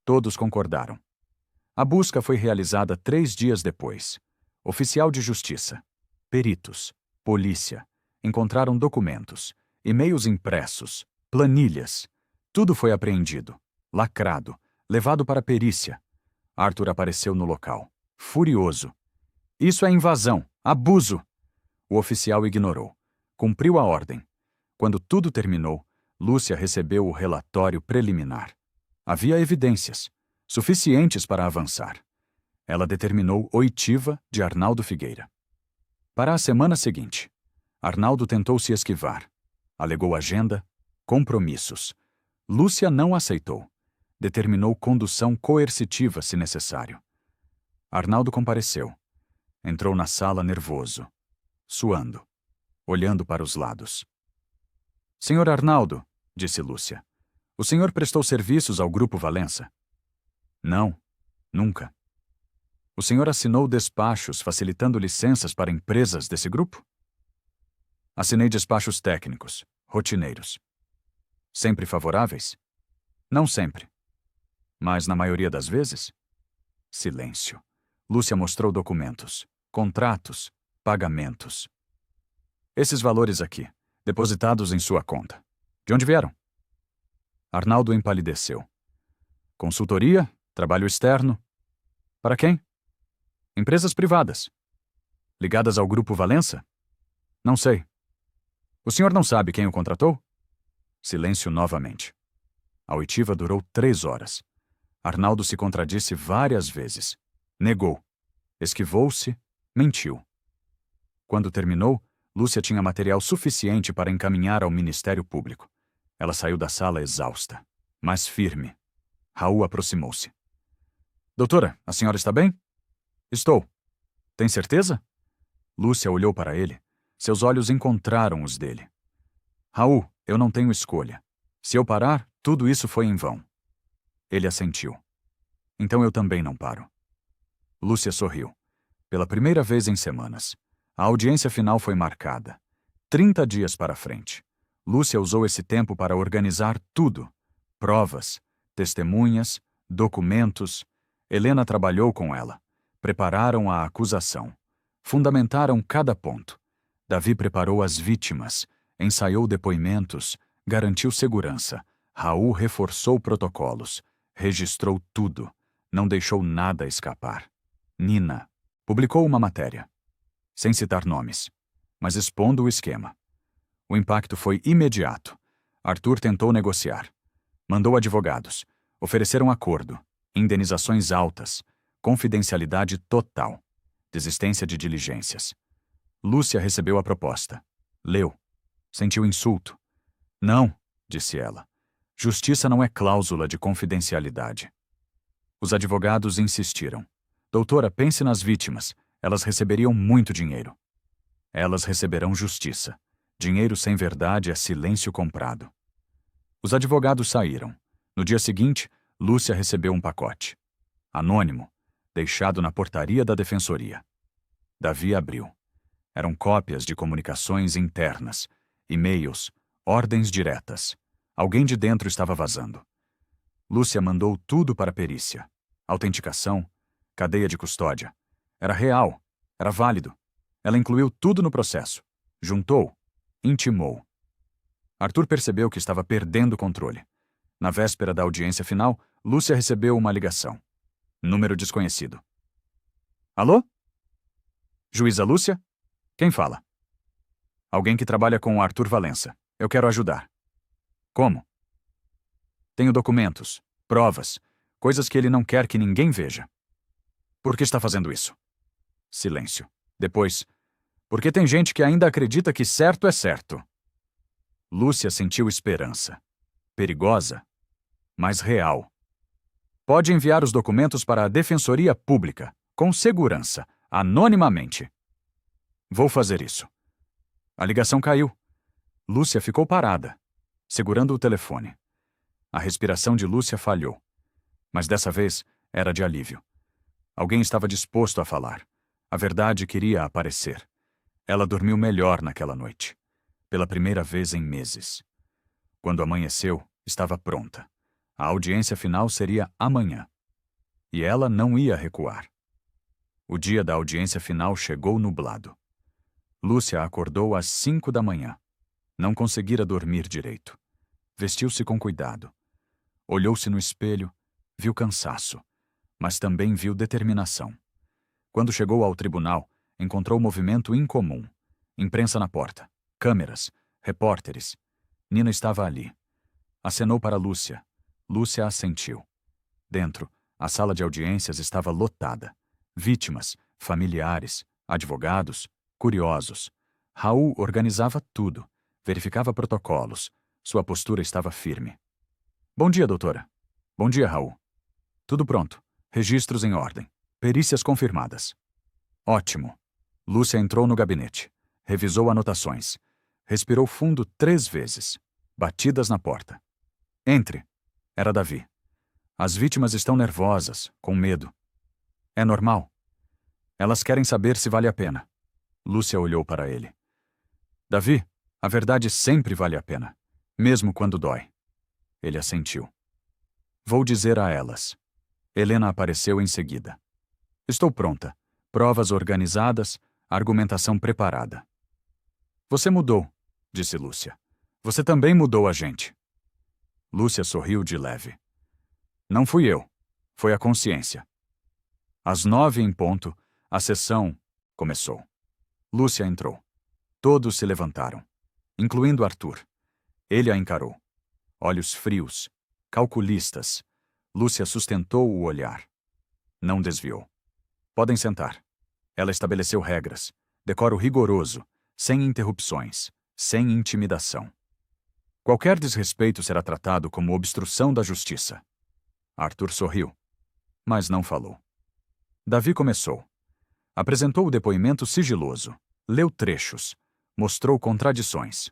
Todos concordaram. A busca foi realizada 3 dias depois. Oficial de justiça. Peritos. Polícia. Encontraram documentos. E-mails impressos. Planilhas. Tudo foi apreendido. Lacrado. Levado para perícia. Arthur apareceu no local. Furioso. Isso é invasão. Abuso. O oficial ignorou. Cumpriu a ordem. Quando tudo terminou, Lúcia recebeu o relatório preliminar. Havia evidências, suficientes para avançar. Ela determinou oitiva de Arnaldo Figueira. Para a semana seguinte, Arnaldo tentou se esquivar. Alegou agenda, compromissos. Lúcia não aceitou. Determinou condução coercitiva se necessário. Arnaldo compareceu. Entrou na sala nervoso, suando, olhando para os lados. Senhor Arnaldo, disse Lúcia, o senhor prestou serviços ao Grupo Valença? Não, nunca. O senhor assinou despachos facilitando licenças para empresas desse grupo? Assinei despachos técnicos, rotineiros. Sempre favoráveis? Não sempre. Mas na maioria das vezes? Silêncio. Lúcia mostrou documentos, contratos, pagamentos. Esses valores aqui, depositados em sua conta. De onde vieram? Arnaldo empalideceu. Consultoria? Trabalho externo? Para quem? Empresas privadas. Ligadas ao Grupo Valença? Não sei. O senhor não sabe quem o contratou? Silêncio novamente. A oitiva durou 3 horas. Arnaldo se contradisse várias vezes. Negou. Esquivou-se, mentiu. Quando terminou, Lúcia tinha material suficiente para encaminhar ao Ministério Público. Ela saiu da sala exausta, mas firme. Raul aproximou-se. Doutora, a senhora está bem? Estou. Tem certeza? Lúcia olhou para ele. Seus olhos encontraram os dele. Raul, eu não tenho escolha. Se eu parar, tudo isso foi em vão. Ele assentiu. Então eu também não paro. Lúcia sorriu. Pela primeira vez em semanas, a audiência final foi marcada. 30 dias para frente. Lúcia usou esse tempo para organizar tudo. Provas, testemunhas, documentos. Helena trabalhou com ela. Prepararam a acusação. Fundamentaram cada ponto. Davi preparou as vítimas, ensaiou depoimentos, garantiu segurança. Raul reforçou protocolos, registrou tudo, não deixou nada escapar. Nina publicou uma matéria, sem citar nomes, mas expondo o esquema. O impacto foi imediato. Arthur tentou negociar. Mandou advogados. Ofereceram acordo, indenizações altas, confidencialidade total, desistência de diligências. Lúcia recebeu a proposta. Leu. Sentiu insulto. Não, disse ela. Justiça não é cláusula de confidencialidade. Os advogados insistiram. Doutora, pense nas vítimas. Elas receberiam muito dinheiro. Elas receberão justiça. Dinheiro sem verdade é silêncio comprado. Os advogados saíram. No dia seguinte, Lúcia recebeu um pacote. Anônimo, deixado na portaria da defensoria. Davi abriu. Eram cópias de comunicações internas, e-mails, ordens diretas. Alguém de dentro estava vazando. Lúcia mandou tudo para a perícia. Autenticação, cadeia de custódia. Era real, era válido. Ela incluiu tudo no processo. Juntou, intimou. Arthur percebeu que estava perdendo o controle. Na véspera da audiência final, Lúcia recebeu uma ligação. Número desconhecido. Alô? Juíza Lúcia? Quem fala? Alguém que trabalha com o Arthur Valença. Eu quero ajudar. Como? Tenho documentos, provas, coisas que ele não quer que ninguém veja. Por que está fazendo isso? Silêncio. Depois, porque tem gente que ainda acredita que certo é certo. Lúcia sentiu esperança. Perigosa, mas real. Pode enviar os documentos para a Defensoria Pública, com segurança, anonimamente. Vou fazer isso. A ligação caiu. Lúcia ficou parada, segurando o telefone. A respiração de Lúcia falhou. Mas dessa vez era de alívio. Alguém estava disposto a falar. A verdade queria aparecer. Ela dormiu melhor naquela noite. Pela primeira vez em meses. Quando amanheceu, estava pronta. A audiência final seria amanhã. E ela não ia recuar. O dia da audiência final chegou nublado. Lúcia acordou às 5 da manhã. Não conseguira dormir direito. Vestiu-se com cuidado. Olhou-se no espelho, viu cansaço, mas também viu determinação. Quando chegou ao tribunal, encontrou movimento incomum. Imprensa na porta, câmeras, repórteres. Nina estava ali. Acenou para Lúcia. Lúcia assentiu. Dentro, a sala de audiências estava lotada. Vítimas, familiares, advogados, curiosos. Raul organizava tudo, verificava protocolos. Sua postura estava firme. Bom dia, doutora. Bom dia, Raul. Tudo pronto. Registros em ordem. Perícias confirmadas. Ótimo. Lúcia entrou no gabinete. Revisou anotações. Respirou fundo 3 vezes. Batidas na porta. Entre. Era Davi. As vítimas estão nervosas, com medo. É normal. Elas querem saber se vale a pena. Lúcia olhou para ele. Davi, a verdade sempre vale a pena, mesmo quando dói. Ele assentiu. Vou dizer a elas. Helena apareceu em seguida. Estou pronta. Provas organizadas, argumentação preparada. Você mudou, disse Lúcia. Você também mudou a gente. Lúcia sorriu de leve. Não fui eu. Foi a consciência. Às 9 em ponto, a sessão começou. Lúcia entrou. Todos se levantaram, incluindo Arthur. Ele a encarou. Olhos frios, calculistas. Lúcia sustentou o olhar. Não desviou. Podem sentar. Ela estabeleceu regras. Decoro rigoroso, sem interrupções, sem intimidação. Qualquer desrespeito será tratado como obstrução da justiça. Arthur sorriu, mas não falou. Davi começou. Apresentou o depoimento sigiloso, leu trechos, mostrou contradições.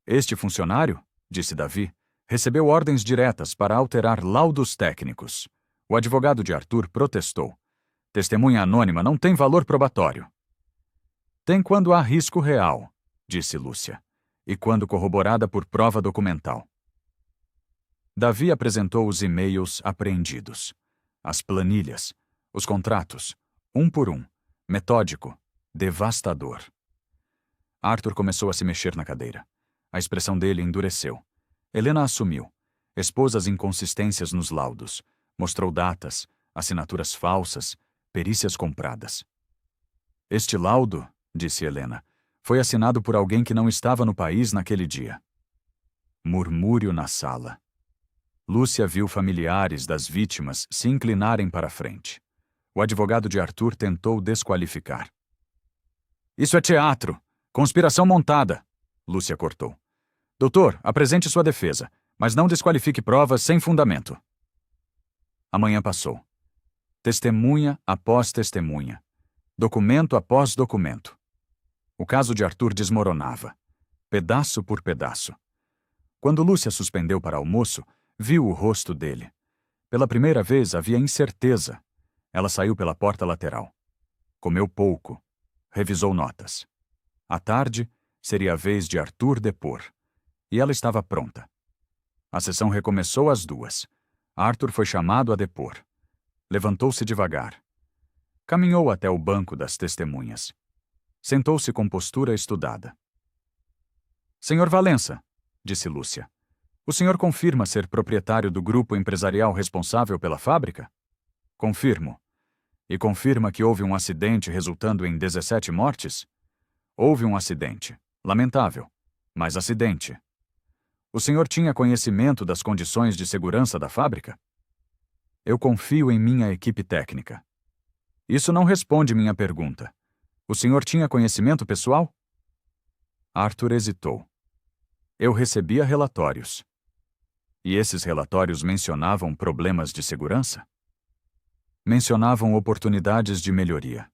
Este funcionário, disse Davi, recebeu ordens diretas para alterar laudos técnicos. O advogado de Arthur protestou. Testemunha anônima não tem valor probatório. Tem quando há risco real, disse Lúcia, e quando corroborada por prova documental. Davi apresentou os e-mails apreendidos, as planilhas, os contratos, um por um, metódico, devastador. Arthur começou a se mexer na cadeira. A expressão dele endureceu. Helena assumiu. Expôs as inconsistências nos laudos. Mostrou datas, assinaturas falsas, perícias compradas. Este laudo, disse Helena, foi assinado por alguém que não estava no país naquele dia. Murmúrio na sala. Lúcia viu familiares das vítimas se inclinarem para a frente. O advogado de Arthur tentou desqualificar. Isso é teatro! Conspiração montada! Lúcia cortou. Doutor, apresente sua defesa, mas não desqualifique provas sem fundamento. A manhã passou. Testemunha após testemunha. Documento após documento. O caso de Arthur desmoronava, pedaço por pedaço. Quando Lúcia suspendeu para almoço, viu o rosto dele. Pela primeira vez havia incerteza. Ela saiu pela porta lateral. Comeu pouco. Revisou notas. À tarde, seria a vez de Arthur depor. E ela estava pronta. A sessão recomeçou às 2. Arthur foi chamado a depor. Levantou-se devagar. Caminhou até o banco das testemunhas. Sentou-se com postura estudada. Senhor Valença, disse Lúcia, o senhor confirma ser proprietário do grupo empresarial responsável pela fábrica? Confirmo. E confirma que houve um acidente resultando em 17 mortes? Houve um acidente. Lamentável, mas acidente. O senhor tinha conhecimento das condições de segurança da fábrica? Eu confio em minha equipe técnica. Isso não responde minha pergunta. O senhor tinha conhecimento pessoal? Arthur hesitou. Eu recebia relatórios. E esses relatórios mencionavam problemas de segurança? Mencionavam oportunidades de melhoria.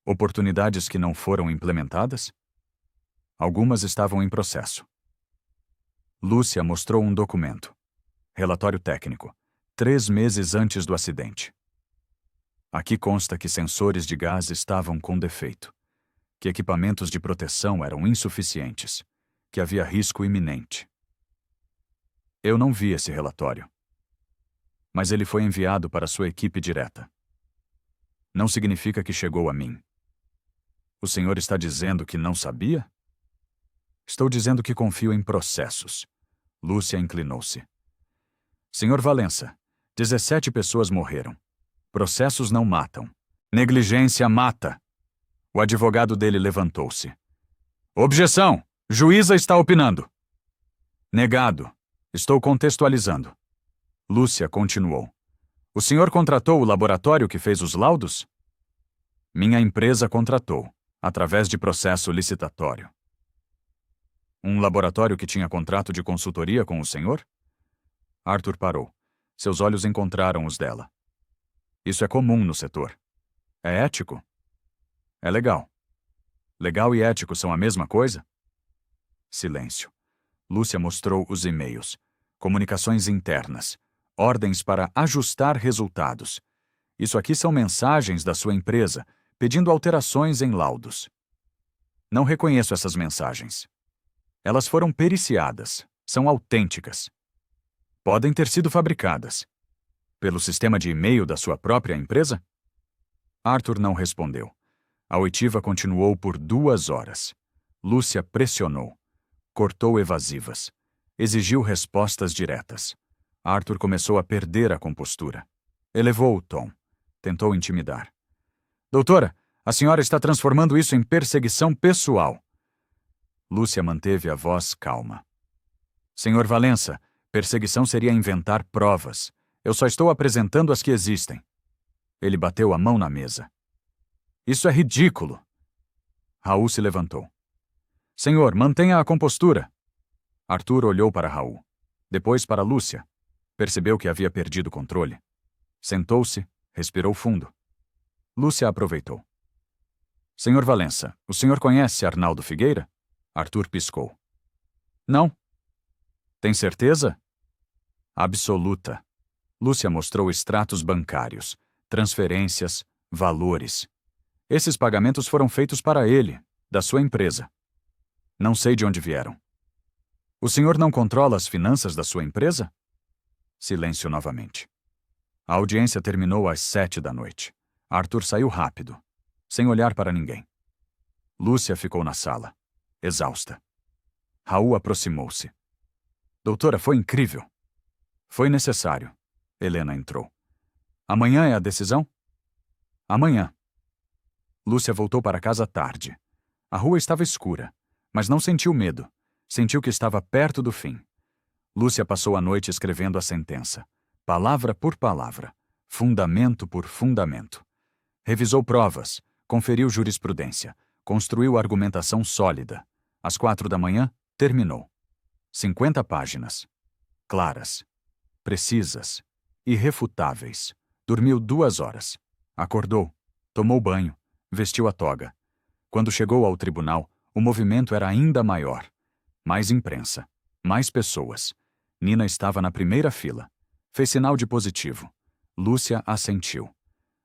Oportunidades que não foram implementadas? Algumas estavam em processo. Lúcia mostrou um documento. Relatório técnico. 3 meses antes do acidente. Aqui consta que sensores de gás estavam com defeito, que equipamentos de proteção eram insuficientes, que havia risco iminente. Eu não vi esse relatório. Mas ele foi enviado para sua equipe direta. Não significa que chegou a mim. O senhor está dizendo que não sabia? Estou dizendo que confio em processos. Lúcia inclinou-se. Senhor Valença, 17 pessoas morreram. Processos não matam. Negligência mata. O advogado dele levantou-se. Objeção! Juíza está opinando. Negado. Estou contextualizando. Lúcia continuou. O senhor contratou o laboratório que fez os laudos? Minha empresa contratou, através de processo licitatório. Um laboratório que tinha contrato de consultoria com o senhor? Arthur parou. Seus olhos encontraram os dela. Isso é comum no setor. É ético? É legal. Legal e ético são a mesma coisa? Silêncio. Lúcia mostrou os e-mails. Comunicações internas. Ordens para ajustar resultados. Isso aqui são mensagens da sua empresa, pedindo alterações em laudos. Não reconheço essas mensagens. Elas foram periciadas. São autênticas. Podem ter sido fabricadas. Pelo sistema de e-mail da sua própria empresa? Arthur não respondeu. A oitiva continuou por 2 horas. Lúcia pressionou. Cortou evasivas. Exigiu respostas diretas. Arthur começou a perder a compostura. Elevou o tom. Tentou intimidar. Doutora, a senhora está transformando isso em perseguição pessoal. Lúcia manteve a voz calma. Senhor Valença, perseguição seria inventar provas. Eu só estou apresentando as que existem. Ele bateu a mão na mesa. Isso é ridículo. Raul se levantou. Senhor, mantenha a compostura. Arthur olhou para Raul. Depois para Lúcia. Percebeu que havia perdido o controle. Sentou-se, respirou fundo. Lúcia aproveitou. Senhor Valença, o senhor conhece Arnaldo Figueira? Arthur piscou. Não. Tem certeza? Absoluta. Lúcia mostrou extratos bancários, transferências, valores. Esses pagamentos foram feitos para ele, da sua empresa. Não sei de onde vieram. O senhor não controla as finanças da sua empresa? Silêncio novamente. A audiência terminou às 7 da noite. Arthur saiu rápido, sem olhar para ninguém. Lúcia ficou na sala, exausta. Raul aproximou-se. Doutora, foi incrível. Foi necessário. Helena entrou. Amanhã é a decisão? Amanhã. Lúcia voltou para casa tarde. A rua estava escura, mas não sentiu medo. Sentiu que estava perto do fim. Lúcia passou a noite escrevendo a sentença, palavra por palavra, fundamento por fundamento. Revisou provas, conferiu jurisprudência, construiu argumentação sólida. Às 4 da manhã, terminou. 50 páginas. Claras, precisas, irrefutáveis. Dormiu 2 horas. Acordou, tomou banho, vestiu a toga. Quando chegou ao tribunal, o movimento era ainda maior. Mais imprensa, mais pessoas. Nina estava na primeira fila. Fez sinal de positivo. Lúcia assentiu.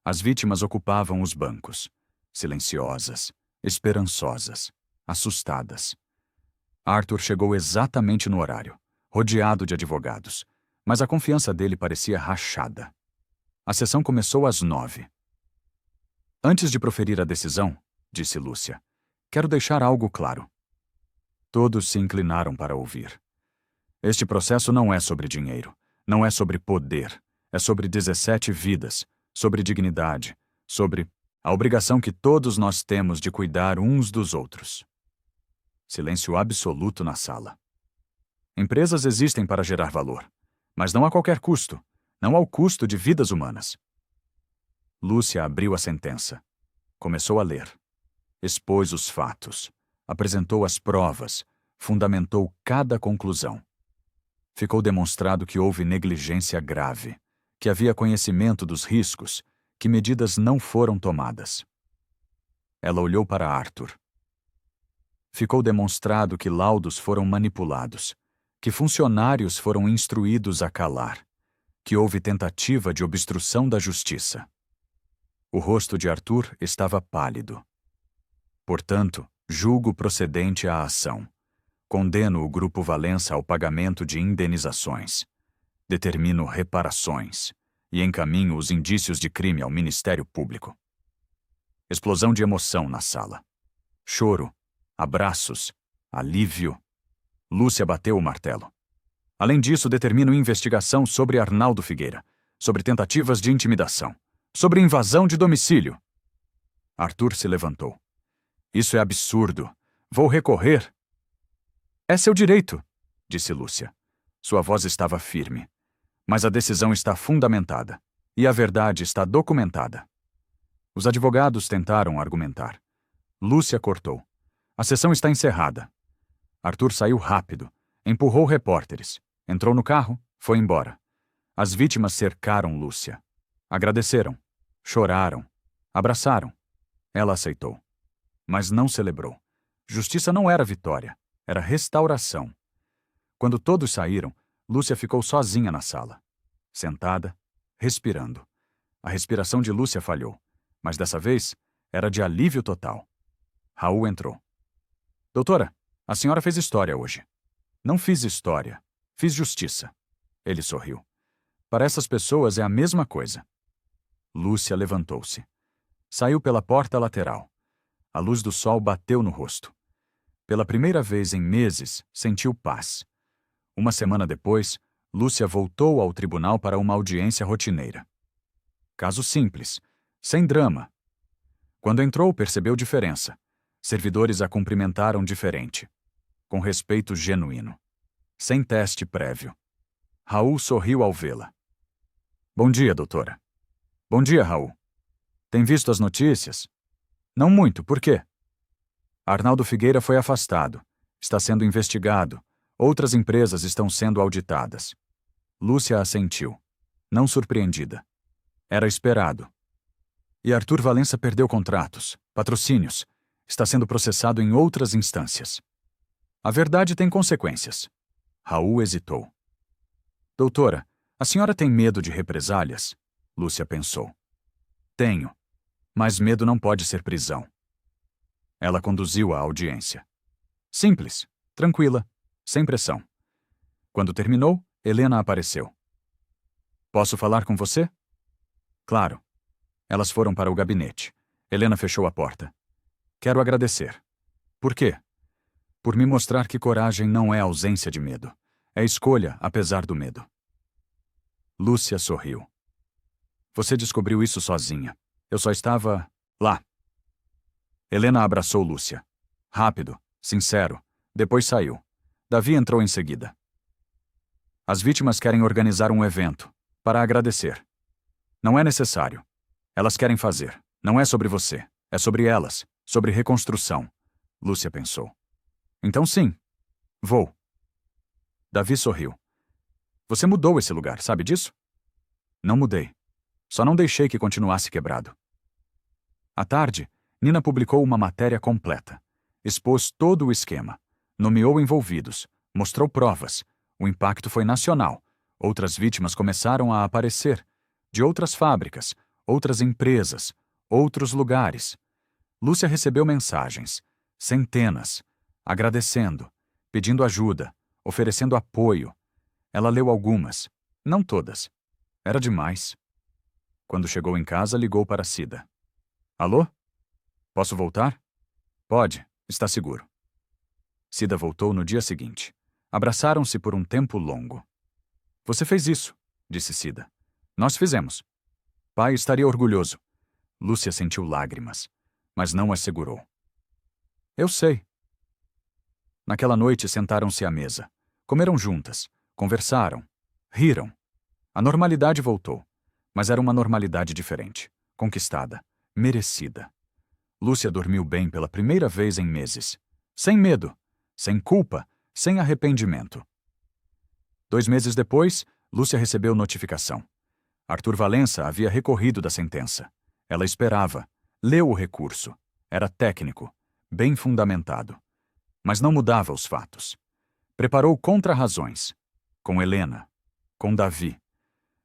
As vítimas ocupavam os bancos. Silenciosas, esperançosas, assustadas. Arthur chegou exatamente no horário, rodeado de advogados, mas a confiança dele parecia rachada. A sessão começou às 9. Antes de proferir a decisão, disse Lúcia, quero deixar algo claro. Todos se inclinaram para ouvir. Este processo não é sobre dinheiro, não é sobre poder, é sobre 17 vidas, sobre dignidade, sobre a obrigação que todos nós temos de cuidar uns dos outros. Silêncio absoluto na sala. Empresas existem para gerar valor, mas não a qualquer custo, não ao custo de vidas humanas. Lúcia abriu a sentença. Começou a ler. Expôs os fatos, apresentou as provas, fundamentou cada conclusão. Ficou demonstrado que houve negligência grave, que havia conhecimento dos riscos, que medidas não foram tomadas. Ela olhou para Arthur. Ficou demonstrado que laudos foram manipulados, que funcionários foram instruídos a calar, que houve tentativa de obstrução da justiça. O rosto de Arthur estava pálido. Portanto, julgo procedente a ação. Condeno o Grupo Valença ao pagamento de indenizações. Determino reparações e encaminho os indícios de crime ao Ministério Público. Explosão de emoção na sala. Choro, abraços, alívio. Lúcia bateu o martelo. Além disso, determino investigação sobre Arnaldo Figueira, sobre tentativas de intimidação, sobre invasão de domicílio. Arthur se levantou. Isso é absurdo. Vou recorrer. É seu direito, disse Lúcia. Sua voz estava firme. Mas a decisão está fundamentada, e a verdade está documentada. Os advogados tentaram argumentar. Lúcia cortou. A sessão está encerrada. Arthur saiu rápido, empurrou repórteres, entrou no carro, foi embora. As vítimas cercaram Lúcia. Agradeceram, choraram, abraçaram. Ela aceitou. Mas não celebrou. Justiça não era vitória, era restauração. Quando todos saíram, Lúcia ficou sozinha na sala. Sentada, respirando. A respiração de Lúcia falhou, mas dessa vez era de alívio total. Raul entrou. Doutora, a senhora fez história hoje. Não fiz história, fiz justiça. Ele sorriu. Para essas pessoas é a mesma coisa. Lúcia levantou-se. Saiu pela porta lateral. A luz do sol bateu no rosto. Pela primeira vez em meses, sentiu paz. Uma semana depois, Lúcia voltou ao tribunal para uma audiência rotineira. Caso simples, sem drama. Quando entrou, percebeu diferença. Servidores a cumprimentaram diferente. Com respeito genuíno. Sem teste prévio. Raul sorriu ao vê-la. Bom dia, doutora. Bom dia, Raul. Tem visto as notícias? Não muito, por quê? Arnaldo Figueira foi afastado. Está sendo investigado. Outras empresas estão sendo auditadas. Lúcia assentiu, não surpreendida. Era esperado. E Arthur Valença perdeu contratos, patrocínios. Está sendo processado em outras instâncias. A verdade tem consequências. Raul hesitou. Doutora, a senhora tem medo de represálias? Lúcia pensou. Tenho. Mas medo não pode ser prisão. Ela conduziu a audiência. Simples, tranquila, sem pressão. Quando terminou, Helena apareceu. Posso falar com você? Claro. Elas foram para o gabinete. Helena fechou a porta. Quero agradecer. Por quê? Por me mostrar que coragem não é ausência de medo. É escolha, apesar do medo. Lúcia sorriu. Você descobriu isso sozinha. Eu só estava lá. Helena abraçou Lúcia. Rápido, sincero. Depois saiu. Davi entrou em seguida. As vítimas querem organizar um evento, para agradecer. Não é necessário. Elas querem fazer. Não é sobre você. É sobre elas. Sobre reconstrução. Lúcia pensou. Então sim. Vou. Davi sorriu. Você mudou esse lugar, sabe disso? Não mudei. Só não deixei que continuasse quebrado. À tarde, Nina publicou uma matéria completa. Expôs todo o esquema. Nomeou envolvidos. Mostrou provas. O impacto foi nacional. Outras vítimas começaram a aparecer. De outras fábricas, outras empresas, outros lugares. Lúcia recebeu mensagens. Centenas. Agradecendo. Pedindo ajuda. Oferecendo apoio. Ela leu algumas. Não todas. Era demais. Quando chegou em casa, ligou para Cida. Alô? Posso voltar? Pode, está seguro. Cida voltou no dia seguinte. Abraçaram-se por um tempo longo. Você fez isso, disse Cida. Nós fizemos. Pai estaria orgulhoso. Lúcia sentiu lágrimas, mas não as segurou. Eu sei. Naquela noite sentaram-se à mesa. Comeram juntas. Conversaram. Riram. A normalidade voltou. Mas era uma normalidade diferente. Conquistada. Merecida. Lúcia dormiu bem pela primeira vez em meses. Sem medo. Sem culpa. Sem arrependimento. 2 meses depois, Lúcia recebeu notificação. Arthur Valença havia recorrido da sentença. Ela esperava. Leu o recurso. Era técnico. Bem fundamentado. Mas não mudava os fatos. Preparou contra-razões. Com Helena. Com Davi.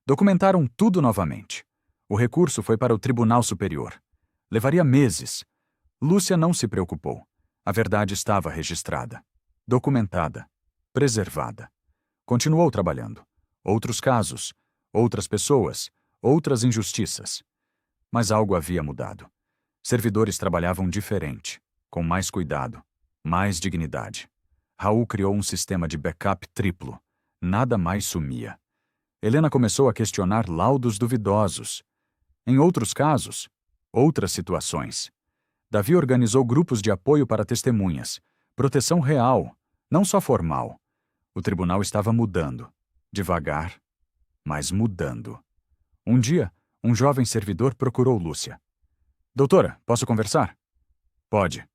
Documentaram tudo novamente. O recurso foi para o Tribunal Superior. Levaria meses. Lúcia não se preocupou. A verdade estava registrada. Documentada. Preservada. Continuou trabalhando. Outros casos. Outras pessoas. Outras injustiças. Mas algo havia mudado. Servidores trabalhavam diferente. Com mais cuidado. Mais dignidade. Raul criou um sistema de backup triplo. Nada mais sumia. Helena começou a questionar laudos duvidosos. Em outros casos, outras situações. Davi organizou grupos de apoio para testemunhas. Proteção real, não só formal. O tribunal estava mudando. Devagar, mas mudando. Um dia, um jovem servidor procurou Lúcia. Doutora, posso conversar? Pode.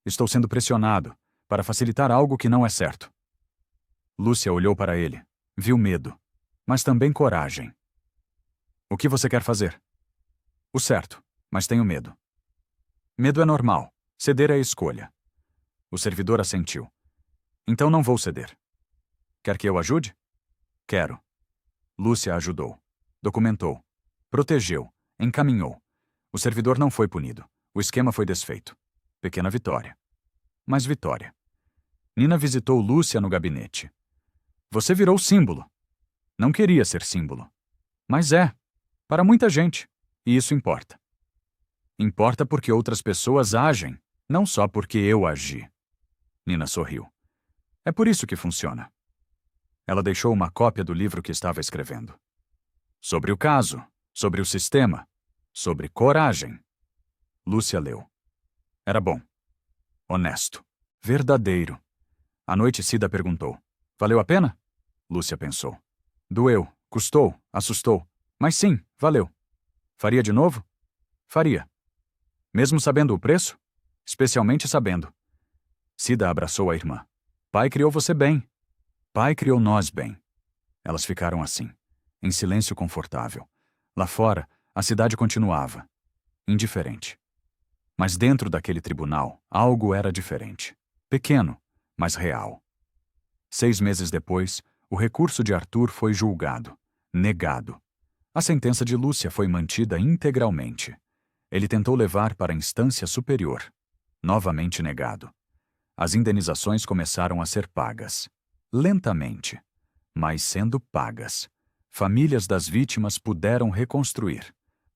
Estou sendo pressionado para facilitar algo que não é certo. Lúcia olhou para ele. Viu medo. Mas também coragem. O que você quer fazer? O certo, mas tenho medo. Medo é normal. Ceder é escolha. O servidor assentiu. Então não vou ceder. Quer que eu ajude? Quero. Lúcia ajudou. Documentou. Protegeu. Encaminhou. O servidor não foi punido. O esquema foi desfeito. Pequena vitória. Mas vitória. Nina visitou Lúcia no gabinete. Você virou símbolo. Não queria ser símbolo. Mas é. Para muita gente. E isso importa. Importa porque outras pessoas agem, não só porque eu agi. Nina sorriu. É por isso que funciona. Ela deixou uma cópia do livro que estava escrevendo. Sobre o caso, sobre o sistema, sobre coragem. Lúcia leu. Era bom. Honesto. Verdadeiro. À noite, Cida perguntou. Valeu a pena? Lúcia pensou. Doeu, custou, assustou. Mas sim, valeu. Faria de novo? Faria. Mesmo sabendo o preço? Especialmente sabendo. Cida abraçou a irmã. Pai criou você bem. Pai criou nós bem. Elas ficaram assim, em silêncio confortável. Lá fora, a cidade continuava. Indiferente. Mas dentro daquele tribunal, algo era diferente. Pequeno, mas real. 6 meses depois, o recurso de Arthur foi julgado. Negado. A sentença de Lúcia foi mantida integralmente. Ele tentou levar para a instância superior. Novamente negado. As indenizações começaram a ser pagas. Lentamente, mas sendo pagas. Famílias das vítimas puderam reconstruir,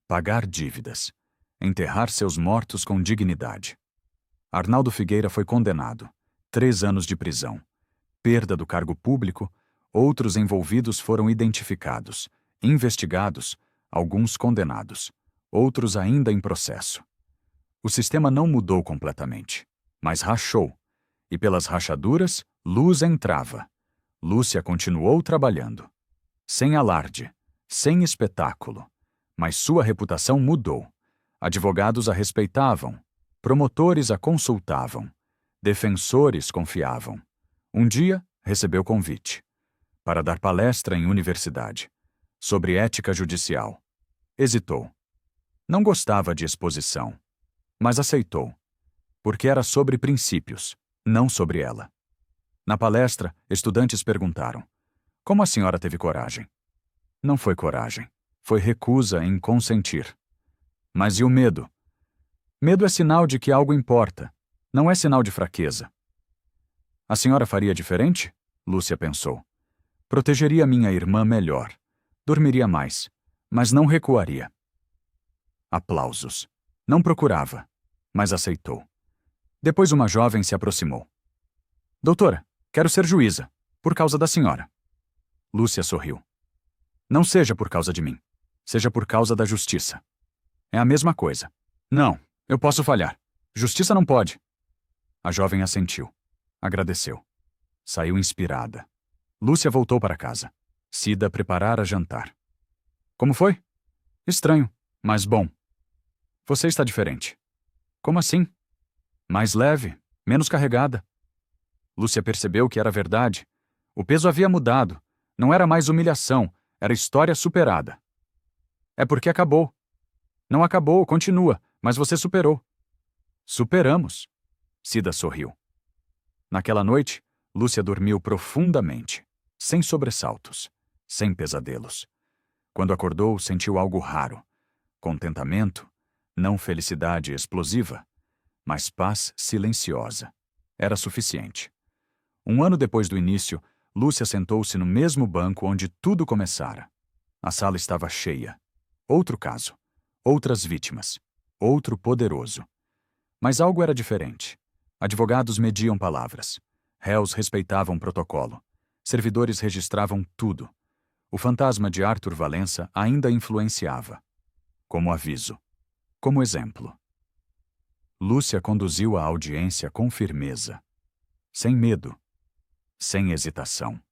pagar dívidas, enterrar seus mortos com dignidade. Arnaldo Figueira foi condenado. 3 anos de prisão. Perda do cargo público. Outros envolvidos foram identificados, investigados, alguns condenados, outros ainda em processo. O sistema não mudou completamente, mas rachou. E pelas rachaduras, luz entrava. Lúcia continuou trabalhando. Sem alarde, sem espetáculo. Mas sua reputação mudou. Advogados a respeitavam. Promotores a consultavam. Defensores confiavam. Um dia, recebeu convite para dar palestra em universidade sobre ética judicial. Hesitou. Não gostava de exposição, mas aceitou, porque era sobre princípios, não sobre ela. Na palestra, estudantes perguntaram: como a senhora teve coragem? Não foi coragem, foi recusa em consentir. Mas e o medo? Medo é sinal de que algo importa, não é sinal de fraqueza. A senhora faria diferente? Lúcia pensou. Protegeria minha irmã melhor. Dormiria mais, mas não recuaria. Aplausos. Não procurava, mas aceitou. Depois uma jovem se aproximou. Doutora, quero ser juíza, por causa da senhora. Lúcia sorriu. Não seja por causa de mim. Seja por causa da justiça. É a mesma coisa. Não, eu posso falhar. Justiça não pode. A jovem assentiu. Agradeceu. Saiu inspirada. Lúcia voltou para casa. Cida preparara jantar. Como foi? Estranho, mas bom. Você está diferente. Como assim? Mais leve, menos carregada. Lúcia percebeu que era verdade. O peso havia mudado. Não era mais humilhação, era história superada. É porque acabou. Não acabou, continua, mas você superou. Superamos. Cida sorriu. Naquela noite, Lúcia dormiu profundamente, sem sobressaltos, sem pesadelos. Quando acordou, sentiu algo raro. Contentamento, não felicidade explosiva, mas paz silenciosa. Era suficiente. 1 ano depois do início, Lúcia sentou-se no mesmo banco onde tudo começara. A sala estava cheia. Outro caso. Outras vítimas. Outro poderoso. Mas algo era diferente. Advogados mediam palavras. Réus respeitavam protocolo. Servidores registravam tudo. O fantasma de Arthur Valença ainda influenciava. Como aviso. Como exemplo. Lúcia conduziu a audiência com firmeza. Sem medo. Sem hesitação.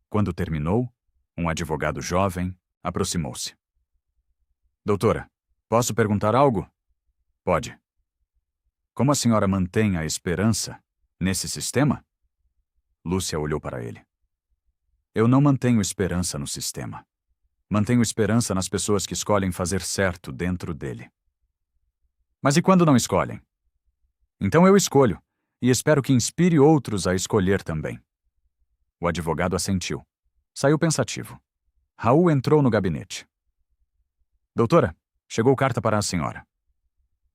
Quando terminou, um advogado jovem aproximou-se. Doutora, posso perguntar algo? Pode. Como a senhora mantém a esperança nesse sistema? Lúcia olhou para ele. Eu não mantenho esperança no sistema. Mantenho esperança nas pessoas que escolhem fazer certo dentro dele. Mas e quando não escolhem? Então eu escolho, e espero que inspire outros a escolher também. O advogado assentiu. Saiu pensativo. Raul entrou no gabinete. Doutora, chegou carta para a senhora.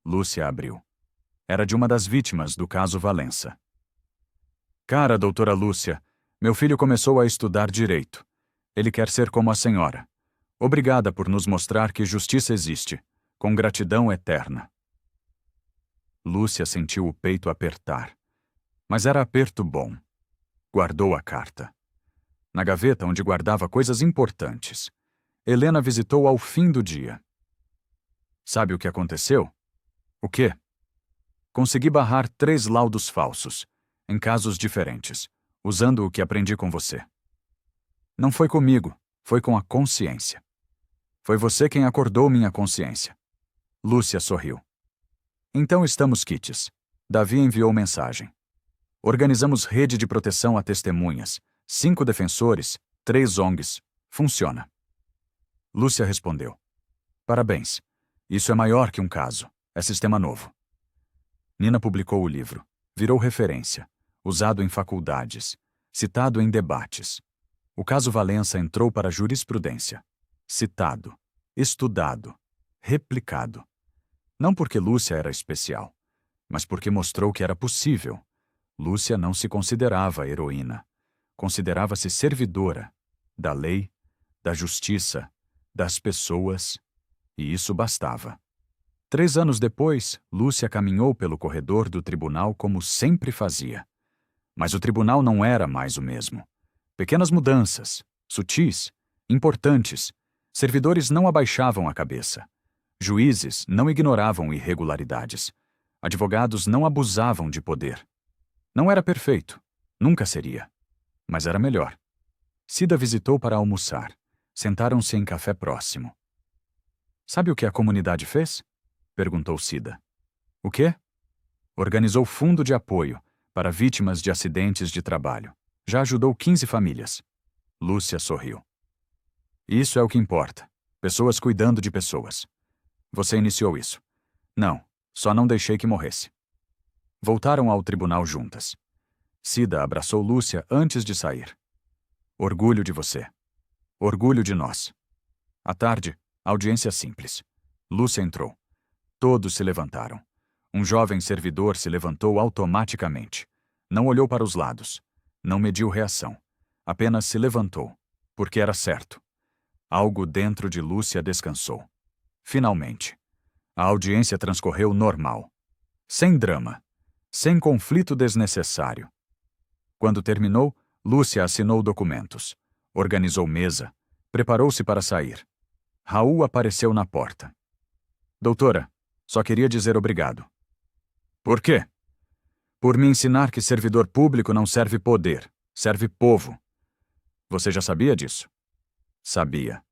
Lúcia abriu. Era de uma das vítimas do caso Valença. Cara, doutora Lúcia, meu filho começou a estudar direito. Ele quer ser como a senhora. Obrigada por nos mostrar que justiça existe, com gratidão eterna. Lúcia sentiu o peito apertar. Mas era aperto bom. Guardou a carta. Na gaveta onde guardava coisas importantes. Helena visitou ao fim do dia. Sabe o que aconteceu? O quê? Consegui barrar 3 laudos falsos, em casos diferentes, usando o que aprendi com você. Não foi comigo, foi com a consciência. Foi você quem acordou minha consciência. Lúcia sorriu. Então estamos quites. Davi enviou mensagem. Organizamos rede de proteção a testemunhas, 5 defensores, 3 ONGs. Funciona. Lúcia respondeu. Parabéns. Isso é maior que um caso. É sistema novo. Nina publicou o livro. Virou referência. Usado em faculdades. Citado em debates. O caso Valença entrou para a jurisprudência. citado, estudado, replicado. Não porque Lúcia era especial, mas porque mostrou que era possível. Lúcia não se considerava heroína. Considerava-se servidora da lei, da justiça, das pessoas, e isso bastava. 3 anos depois, Lúcia caminhou pelo corredor do tribunal como sempre fazia. Mas o tribunal não era mais o mesmo. Pequenas mudanças, sutis, importantes. Servidores não abaixavam a cabeça. Juízes não ignoravam irregularidades. Advogados não abusavam de poder. Não era perfeito. Nunca seria. Mas era melhor. Cida visitou para almoçar. Sentaram-se em café próximo. Sabe o que a comunidade fez? Perguntou Cida. O quê? Organizou fundo de apoio para vítimas de acidentes de trabalho. Já ajudou 15 famílias. Lúcia sorriu. Isso é o que importa. Pessoas cuidando de pessoas. Você iniciou isso. Não, só não deixei que morresse. Voltaram ao tribunal juntas. Cida abraçou Lúcia antes de sair. Orgulho de você. Orgulho de nós. À tarde, audiência simples. Lúcia entrou. Todos se levantaram. Um jovem servidor se levantou automaticamente. Não olhou para os lados. Não mediu reação. Apenas se levantou, porque era certo. Algo dentro de Lúcia descansou. Finalmente. A audiência transcorreu normal. Sem drama. Sem conflito desnecessário. Quando terminou, Lúcia assinou documentos. Organizou mesa. Preparou-se para sair. Raul apareceu na porta. Doutora, só queria dizer obrigado. Por quê? Por me ensinar que servidor público não serve poder, serve povo. Você já sabia disso? Sabia.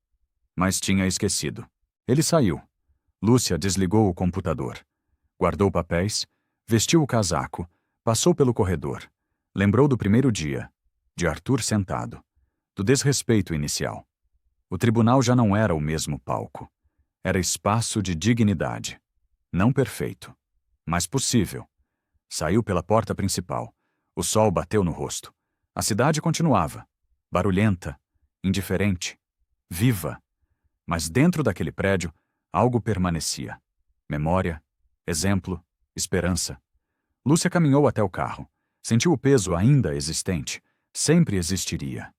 Mas tinha esquecido. Ele saiu. Lúcia desligou o computador. Guardou papéis, vestiu o casaco, passou pelo corredor. Lembrou do primeiro dia, de Arthur sentado, do desrespeito inicial. O tribunal já não era o mesmo palco. Era espaço de dignidade. Não perfeito, mas possível. Saiu pela porta principal. O sol bateu no rosto. A cidade continuava. Barulhenta, indiferente, viva. Mas dentro daquele prédio, algo permanecia. Memória, exemplo, esperança. Lúcia caminhou até o carro. Sentiu o peso ainda existente. Sempre existiria.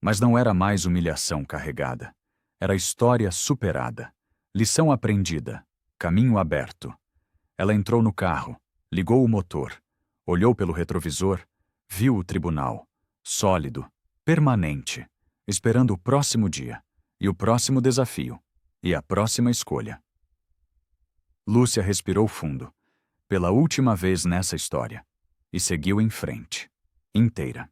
Mas não era mais humilhação carregada. Era história superada. Lição aprendida. Caminho aberto. Ela entrou no carro, ligou o motor, olhou pelo retrovisor, viu o tribunal, sólido, permanente, esperando o próximo dia, e o próximo desafio, e a próxima escolha. Lúcia respirou fundo, pela última vez nessa história, e seguiu em frente, inteira.